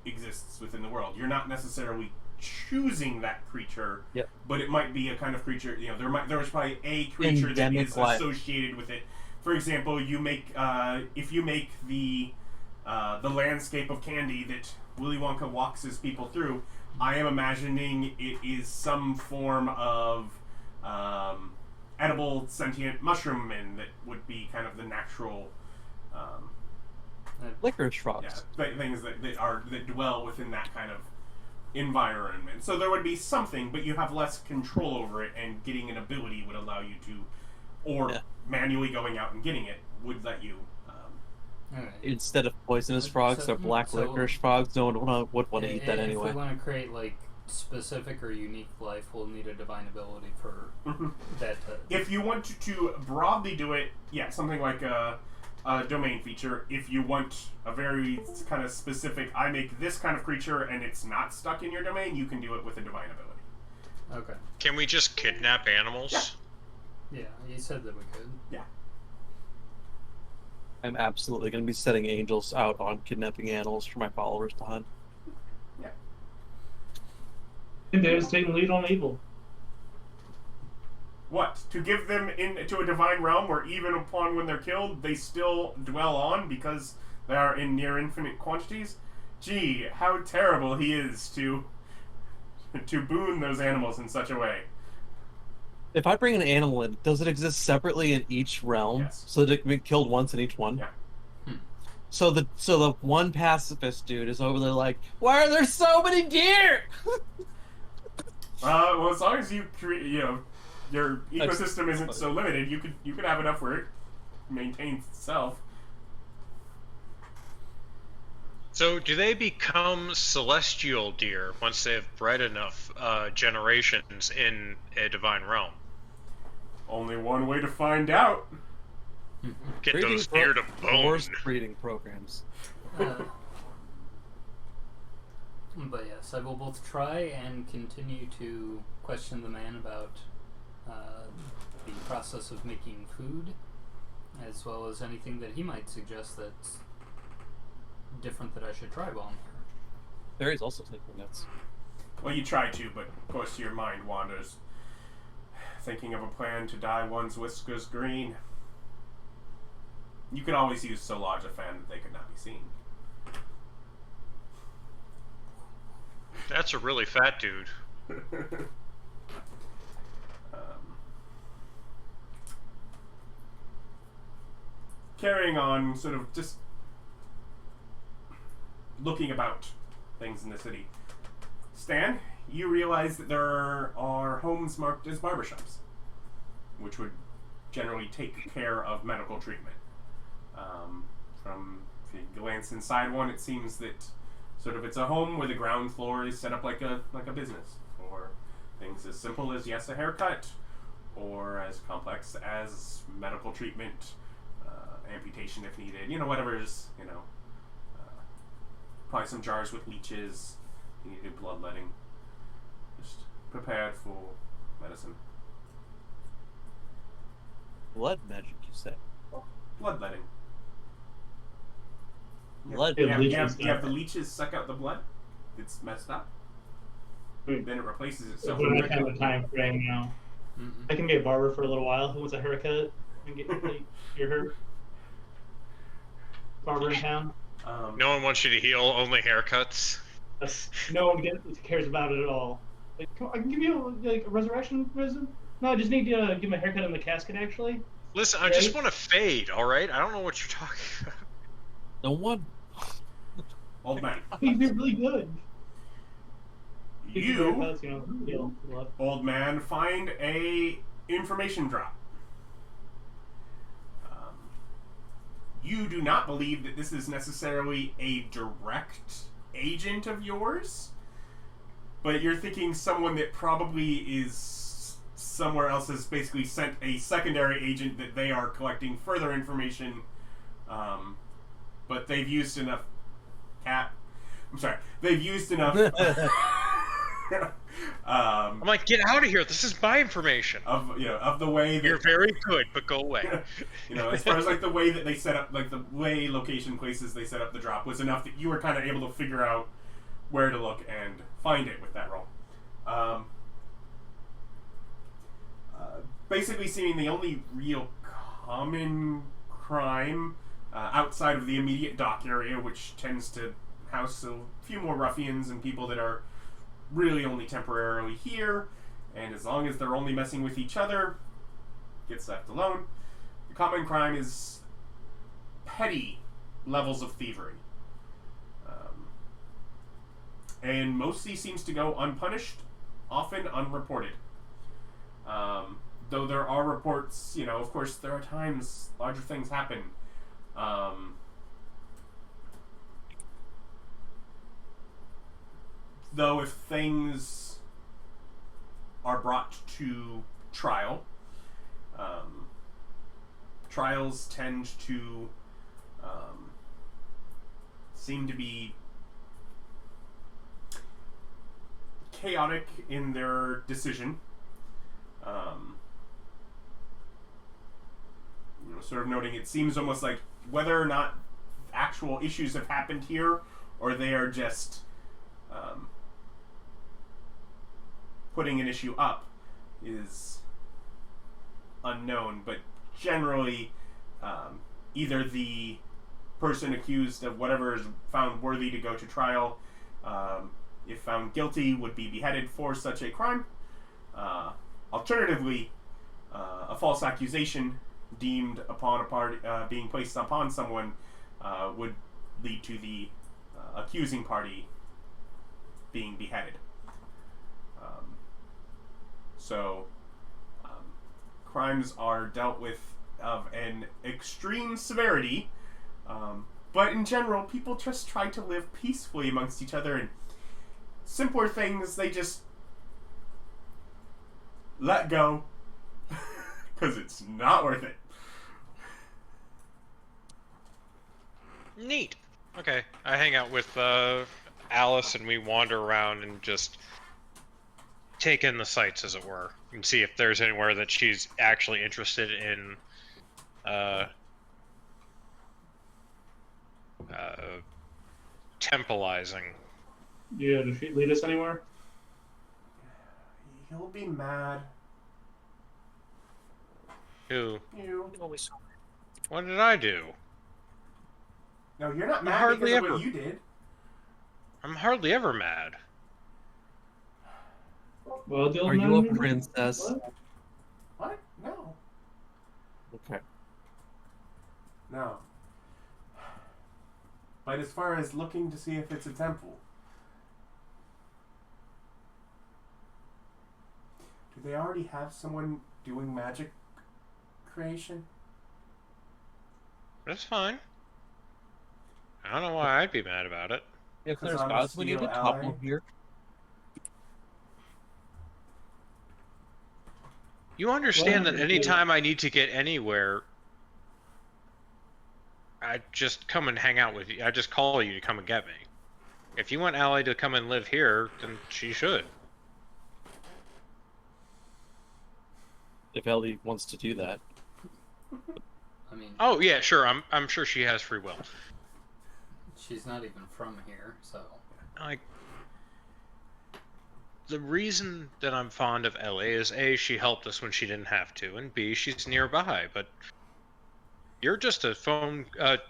exists within the world. You're not necessarily choosing that creature, but it might be a kind of creature. You know, there's probably a creature Endemic that is life. associated with it. For example, you make if you make the landscape of candy that Willy Wonka walks his people through, I am imagining it is some form of edible sentient mushroom men that would be kind of the natural Licorice frogs. things that dwell within that kind of environment. So there would be something, but you have less control over it, and getting an ability would allow you to, or manually going out and getting it would let you. Instead of poisonous frogs or black licorice frogs, no one would want to eat that anyway. If we want to create like specific or unique life, we'll need a divine ability for that. If you want to broadly do it, something like a domain feature. If you want a very kind of specific, I make this kind of creature and it's not stuck in your domain, you can do it with a divine ability. Okay. Can we just kidnap animals? Yeah, you said that we could. Yeah. I'm absolutely going to be setting angels out on kidnapping animals for my followers to hunt. Yeah. They're just taking lead on evil. What? To give them into a divine realm where even upon when they're killed, they still dwell on because they are in near infinite quantities? Gee, how terrible he is to boon those animals in such a way. If I bring an animal in, does it exist separately in each realm? Yes. So that it can be killed once in each one? Yeah. So the one pacifist dude is over there like, why are there so many deer? Well, as long as you create, your ecosystem isn't so limited, you could have enough where it maintains itself. So do they become celestial deer once they have bred enough generations in a divine realm? Only one way to find out. Get those deer to bone. Forced breeding programs. But yes, I will both try and continue to question the man about the process of making food, as well as anything that he might suggest that's different that I should try while I'm here. Barry's also taking notes. Well, you try to, but of course your mind wanders. Thinking of a plan to dye one's whiskers green. You could always use so large a fan that they could not be seen. That's a really fat dude. Carrying on, sort of just looking about things in the city. Stan, you realize that there are homes marked as barbershops, which would generally take care of medical treatment. If you glance inside one, it seems that sort of it's a home where the ground floor is set up like a business for things as simple as, yes, a haircut, or as complex as medical treatment, amputation if needed, whatever's, probably some jars with leeches, you needed bloodletting, just prepared for medicine. Blood magic, you say? Bloodletting. Blood Yeah, magic. You have the leeches suck out the blood. It's messed up. Then it replaces itself. We're in that kind of time frame now. Mm-mm. I can be a barber for a little while. Who wants a haircut? And get your hair. Barber in town. No one wants you to heal, only haircuts. No one cares about it at all. Like, I can give you a resurrection prison. No, I just need to give my haircut in the casket. Actually, Listen, I just want to fade, alright? I don't know what you're talking about. No one. Old man. he'd be really good. You, Haircuts, heal blood. old man, find a information drop. You do not believe that this is necessarily a direct agent of yours, but you're thinking someone that probably is somewhere else has basically sent a secondary agent that they are collecting further information, but they've used enough they've used enough I'm like, get out of here, this is my information. of the way that You're very good, but go away. as far as like the way that they set up, like the way location places they set up the drop was enough that you were kind of able to figure out where to look and find it with that roll. Basically, seeing the only real common crime outside of the immediate dock area, which tends to house a few more ruffians and people that are really only temporarily here, and as long as they're only messing with each other, gets left alone. The common crime is petty levels of thievery, and mostly seems to go unpunished, often unreported. Though there are reports, of course there are times larger things happen. Though if things are brought to trial, trials tend to seem to be chaotic in their decision. Sort of noting it seems almost like whether or not actual issues have happened here, or they are just putting an issue up, is unknown. But generally, either the person accused of whatever is found worthy to go to trial, if found guilty, would be beheaded for such a crime. Alternatively, a false accusation deemed upon a party being placed upon someone would lead to the accusing party being beheaded. So crimes are dealt with of an extreme severity, but in general, people just try to live peacefully amongst each other, and simpler things they just let go because it's not worth it. Neat. Okay, I hang out with Alice and we wander around and just take in the sights, as it were, and see if there's anywhere that she's actually interested in temporalizing. Yeah, does she lead us anywhere? He'll be mad. Who? You. Always. What did I do? No, you're not I'm mad hardly because of ever. what you did. I'm hardly ever mad. Well, Are you a princess? What? No. Okay. No. But as far as looking to see if it's a temple, do they already have someone doing magic creation? That's fine. I don't know why I'd be mad about it. If 'Cause there's I'm a gods we need to steel topple ally. here. You understand that Well, anytime I need to get anywhere, I just come and hang out with you. I just call you to come and get me. If you want Allie to come and live here, then she should. If Ellie wants to do that. I mean, Oh yeah, sure. I'm sure she has free will. she's not even from here, so. Like, the reason that I'm fond of Ellie is A, she helped us when she didn't have to, and B, she's nearby. But you're just a phone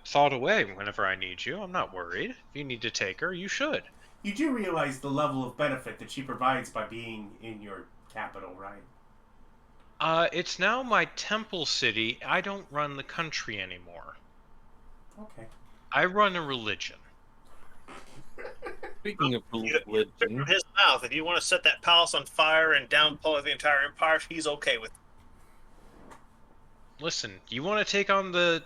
thought away whenever I need you. I'm not worried. If you need to take her, you should. You do realize the level of benefit that she provides by being in your capital, right? It's now my temple city. I don't run the country anymore. Okay. I run a religion. Speaking of From religion, his mouth, if you want to set that palace on fire and downpour the entire empire, he's okay with it. Listen, you want to take on the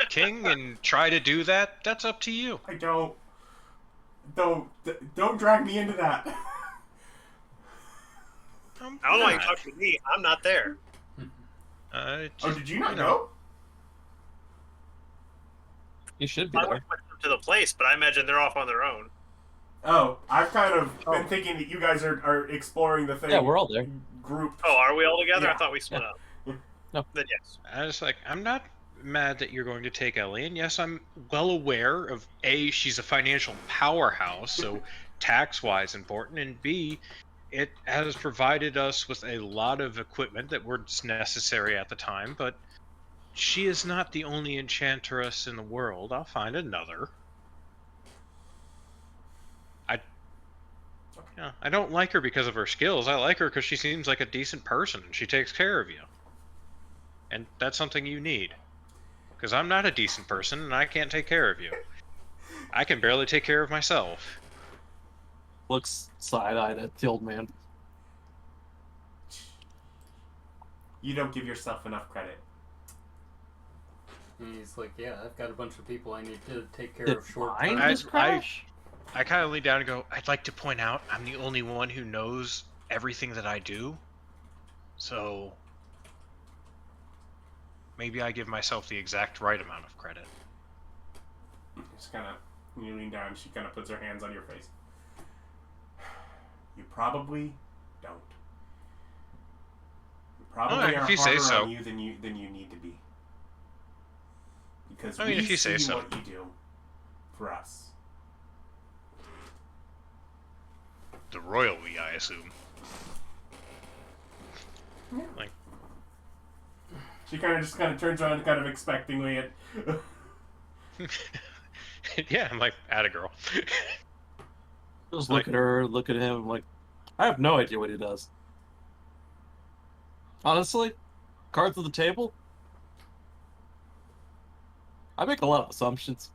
king and try to do that? That's up to you. I don't. Don't drag me into that. I don't know why you talk to me. I'm not there. Oh, did you not know. know? you should be I there. went to the place, but I imagine they're off on their own. Oh, I've kind of been thinking that you guys are exploring the thing. Yeah, we're all there. Group. Oh, are we all together? Yeah. I thought we split up. No. Then yes. I was like, I'm not mad that you're going to take Ellie, and yes, I'm well aware of A, she's a financial powerhouse, so tax-wise important, and B, it has provided us with a lot of equipment that was necessary at the time, but she is not the only enchantress in the world. I'll find another. I don't like her because of her skills. I like her because she seems like a decent person, and she takes care of you. And that's something you need. Because I'm not a decent person, and I can't take care of you. I can barely take care of myself. Looks side-eyed at the old man. You don't give yourself enough credit. And he's like, yeah, I've got a bunch of people I need to take care Did of short mine term. just crash? I kind of lean down and go, I'd like to point out I'm the only one who knows everything that I do. So maybe I give myself the exact right amount of credit. Just kind of, you lean down, she kind of puts her hands on your face. You probably don't. You probably Alright, are if you say harder so. on you than you need to be. Because I mean, we if you say see so. what you do for us. The royal we, I assume. Yeah. Like, She kind of turns around, kind of expectingly at. yeah, I'm like, atta girl. Just Like- look at her, look at him, like, I have no idea what he does. Honestly, cards on the table, I make a lot of assumptions.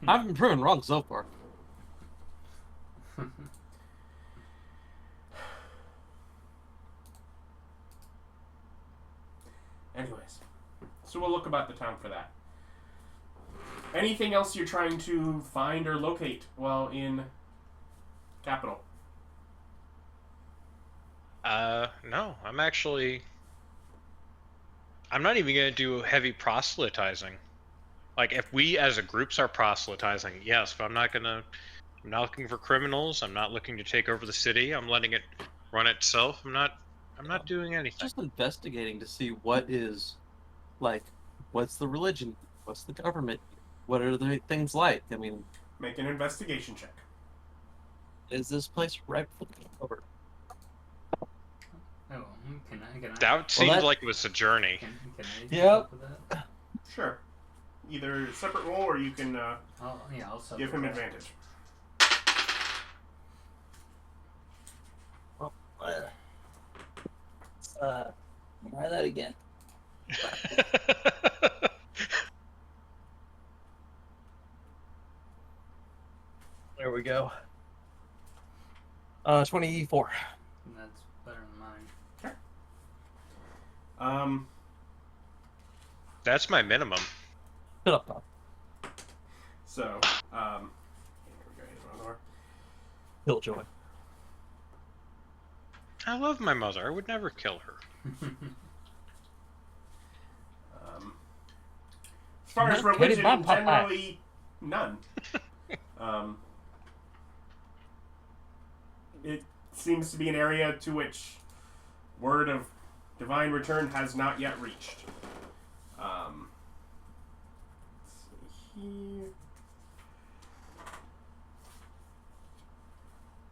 I haven't been proven wrong so far. Anyways, so we'll look about the town for that. Anything else you're trying to find or locate while in capital? No, I'm not even gonna do heavy proselytizing. Like, if we as a group start proselytizing, yes, but I'm not looking for criminals, I'm not looking to take over the city, I'm letting it run itself. I'm not doing anything. Just investigating to see what is, like, what's the religion, what's the government, what are the things like. I mean, Make an investigation check. is this place ripe for the over? Oh, can I? That seemed that- like it was a journey. Can I Yep. help with that? Sure. Either separate roll or you can I'll give him advantage. Well, try that again. There we go. 24. That's better than mine. That's my minimum. Shut up, Bob. So, here we go. Here's one more. Killjoy. I love my mother. I would never kill her. As far as Not kidding, religion, Bob, Bob, Bob. generally none. It seems to be an area to which word of divine return has not yet reached. Let's see here.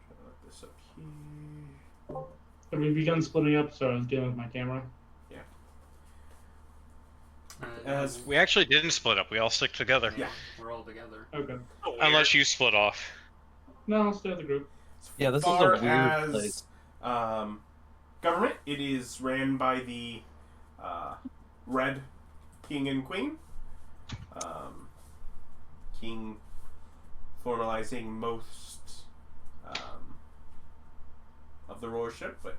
Try to look this up here. Have we begun splitting up? Sorry, I was dealing with my camera. As We actually didn't split up. We all stick together. Yeah. We're all together. Okay. Unless you split off. No, I'll stay with the group. Yeah, this is a far weird as, place. Government, it is ran by the Red King and Queen. King formalizing most of the rulership, but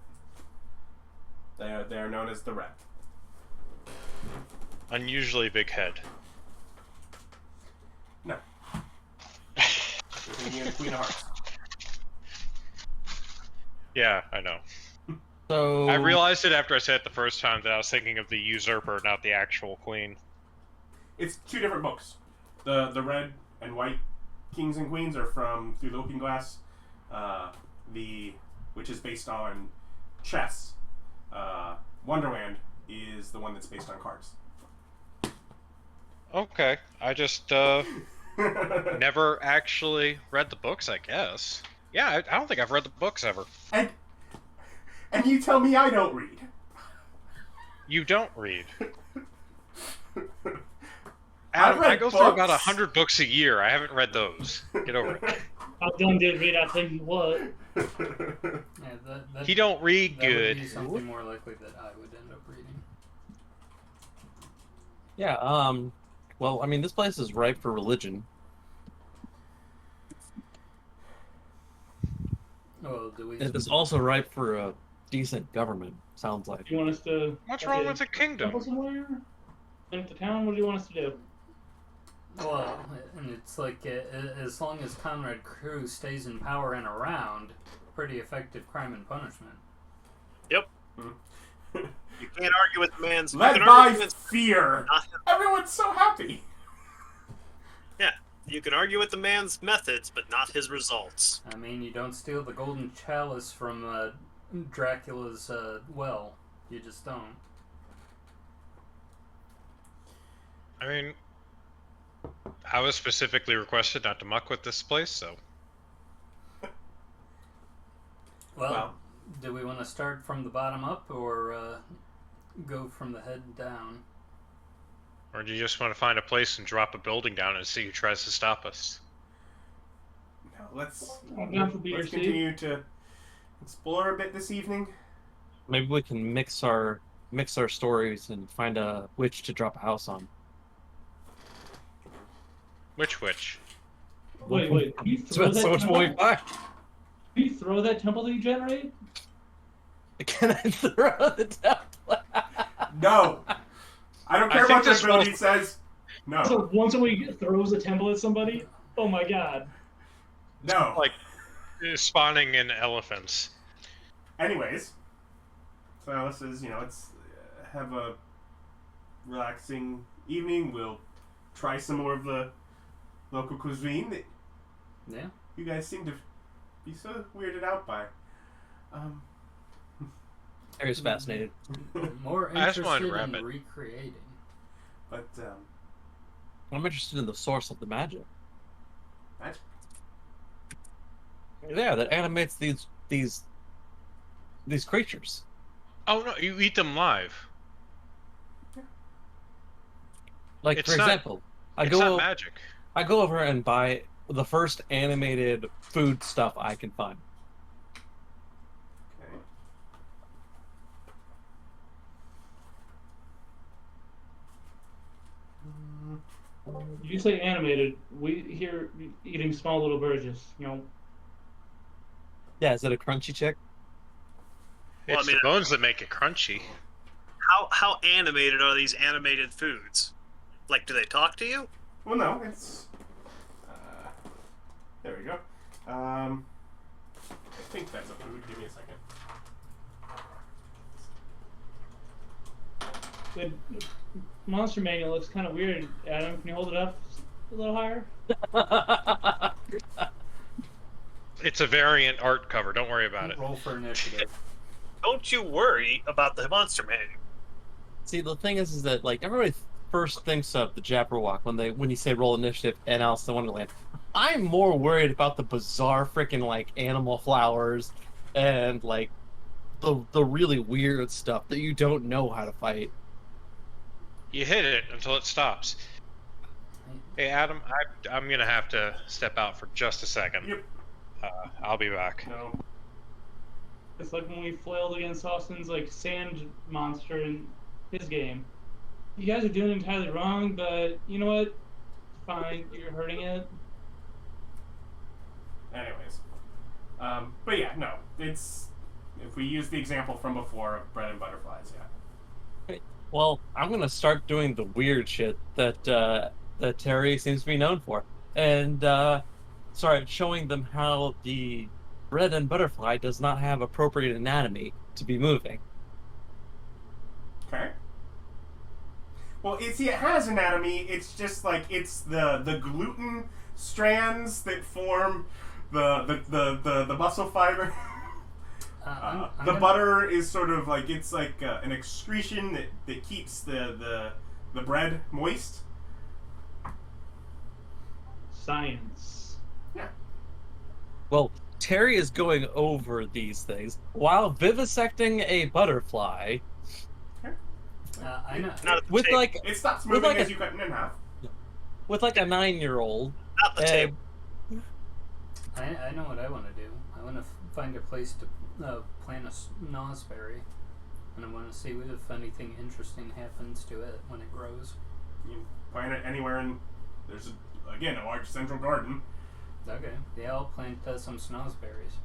they are known as the Red. Unusually big head. No. The King and Queen of Hearts. Yeah, I know. So I realized it after I said it the first time that I was thinking of the usurper, not the actual queen. It's two different books. The red and white kings and queens are from Through the Looking Glass, which is based on chess. Wonderland is the one that's based on cards. Okay, I just never actually read the books, I guess. Yeah, I don't think I've read the books ever. And you tell me I don't read. You don't read. Adam, I go through about 100 books a year. I haven't read those. Get over it. I done did read, I tell you what. Yeah, that He don't read that would good. be something more likely that I would end up reading. yeah, well, I mean, this place is ripe for religion. Oh, do we? It's also ripe for a decent government, sounds like. Do you want us to... What's wrong with the kingdom? Temple somewhere? Into the town? What do you want us to do? Well, and it's like as long as Conrad Crew stays in power and around, pretty effective crime and punishment. Yep. You can't argue with the man's. you Led can by argue with- fear. not- Everyone's so happy. Yeah, you can argue with the man's methods, but not his results. I mean, you don't steal the golden chalice from Dracula's well. You just don't. I mean, I was specifically requested not to muck with this place, so... Well, do we want to start from the bottom up or go from the head down? Or do you just want to find a place and drop a building down and see who tries to stop us? Now let's I'm down for BRC. continue to explore a bit this evening. Maybe we can mix our stories and find a witch to drop a house on. Which witch? Wait, can you throw Spend that so much temple? money back. Can you throw that temple that you generate? Can I throw the temple? No. I don't care I think about your this ability, was- says. No. So once somebody throws a temple at somebody, oh my god. No. Like, spawning in elephants. Anyways. So this is, let's have a relaxing evening. We'll try some more of the local cuisine that Yeah. you guys seem to be so weirded out by. Harry's fascinated. More I just wanted interested to wrap in it. recreating. But I'm interested in the source of the magic. magic. Yeah, that animates these creatures. Oh no, you eat them live. Like It's for not- example, It's not magic. I go over and buy the first animated food stuff I can find. Okay. You say animated. We hear eating small little burgess. You know, Yeah, is it a crunchy chick? Well, It's I mean- the bones that make it crunchy. How animated are these animated foods? Like, do they talk to you? Well, no, it's. There we go. I think that's a food. Give me a second. the monster manual looks kind of weird. Adam, can you hold it up a little higher? It's a variant art cover. Don't worry about it. Roll for initiative. Don't you worry about the monster manual. See, the thing is that like everybody first thinks of the Jabberwock when you say roll initiative and Alice in Wonderland. I'm more worried about the bizarre freaking like animal flowers and like the really weird stuff that you don't know how to fight. You hit it until it stops. Hey, Adam, I'm gonna have to step out for just a second. Yep. I'll be back. No. It's like when we flailed against Austin's like sand monster in his game. You guys are doing it entirely wrong, but you know what? Fine, you're hurting it. Anyways. But yeah, no. It's. If we use the example from before of bread and butterflies, yeah. Well, I'm gonna start doing the weird shit that Terry seems to be known for, and start showing them how the bread and butterfly does not have appropriate anatomy to be moving. Okay. Well, it has anatomy. It's just like it's the gluten strands that form the muscle fiber. I'm The gonna- butter is sort of like it's like an excretion that keeps the bread moist. Science. Yeah. Well, Terry is going over these things while vivisecting a butterfly I know. Not at the with table. like It stops With moving like as a- you cut it in half. with like a 9-year-old. Not the table. I know what I want to do. I want to find a place to plant a snozzberry, and I want to see if anything interesting happens to it when it grows. You can plant it anywhere, and there's again a large central garden. Okay. Yeah, I'll plant some snozzberries.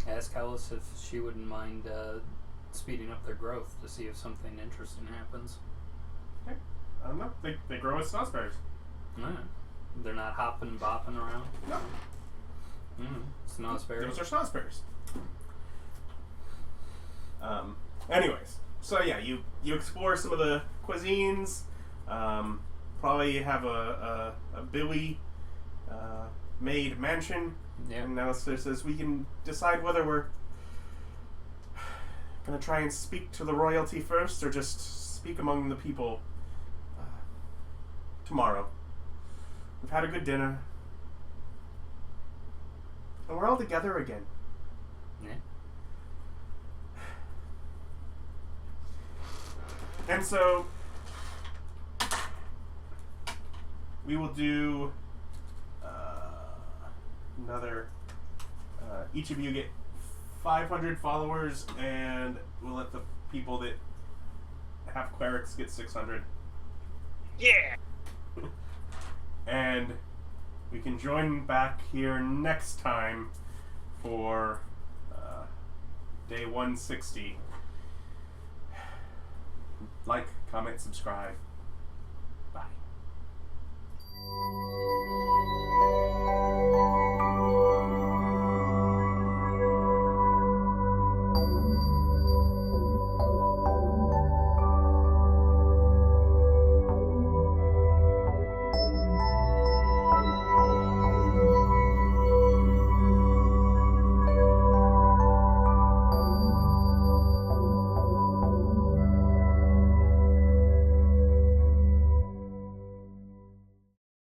Ask Alice if she wouldn't mind speeding up their growth to see if something interesting happens. I don't know. They grow as snozzberries. Alright. They're not hopping and bopping around. No, Snozzberries. those are snozzberries. Anyways, so yeah, you explore some of the cuisines. Probably have a Billy made mansion. Yeah. And now it says we can decide whether we're gonna try and speak to the royalty first or just speak among the people tomorrow. We've had a good dinner. And we're all together again. Yeah. And so we will do another. Each of you get 500 followers, and we'll let the people that have clerics get 600. Yeah. And we can join back here next time for day 160. Like, comment, subscribe. Bye.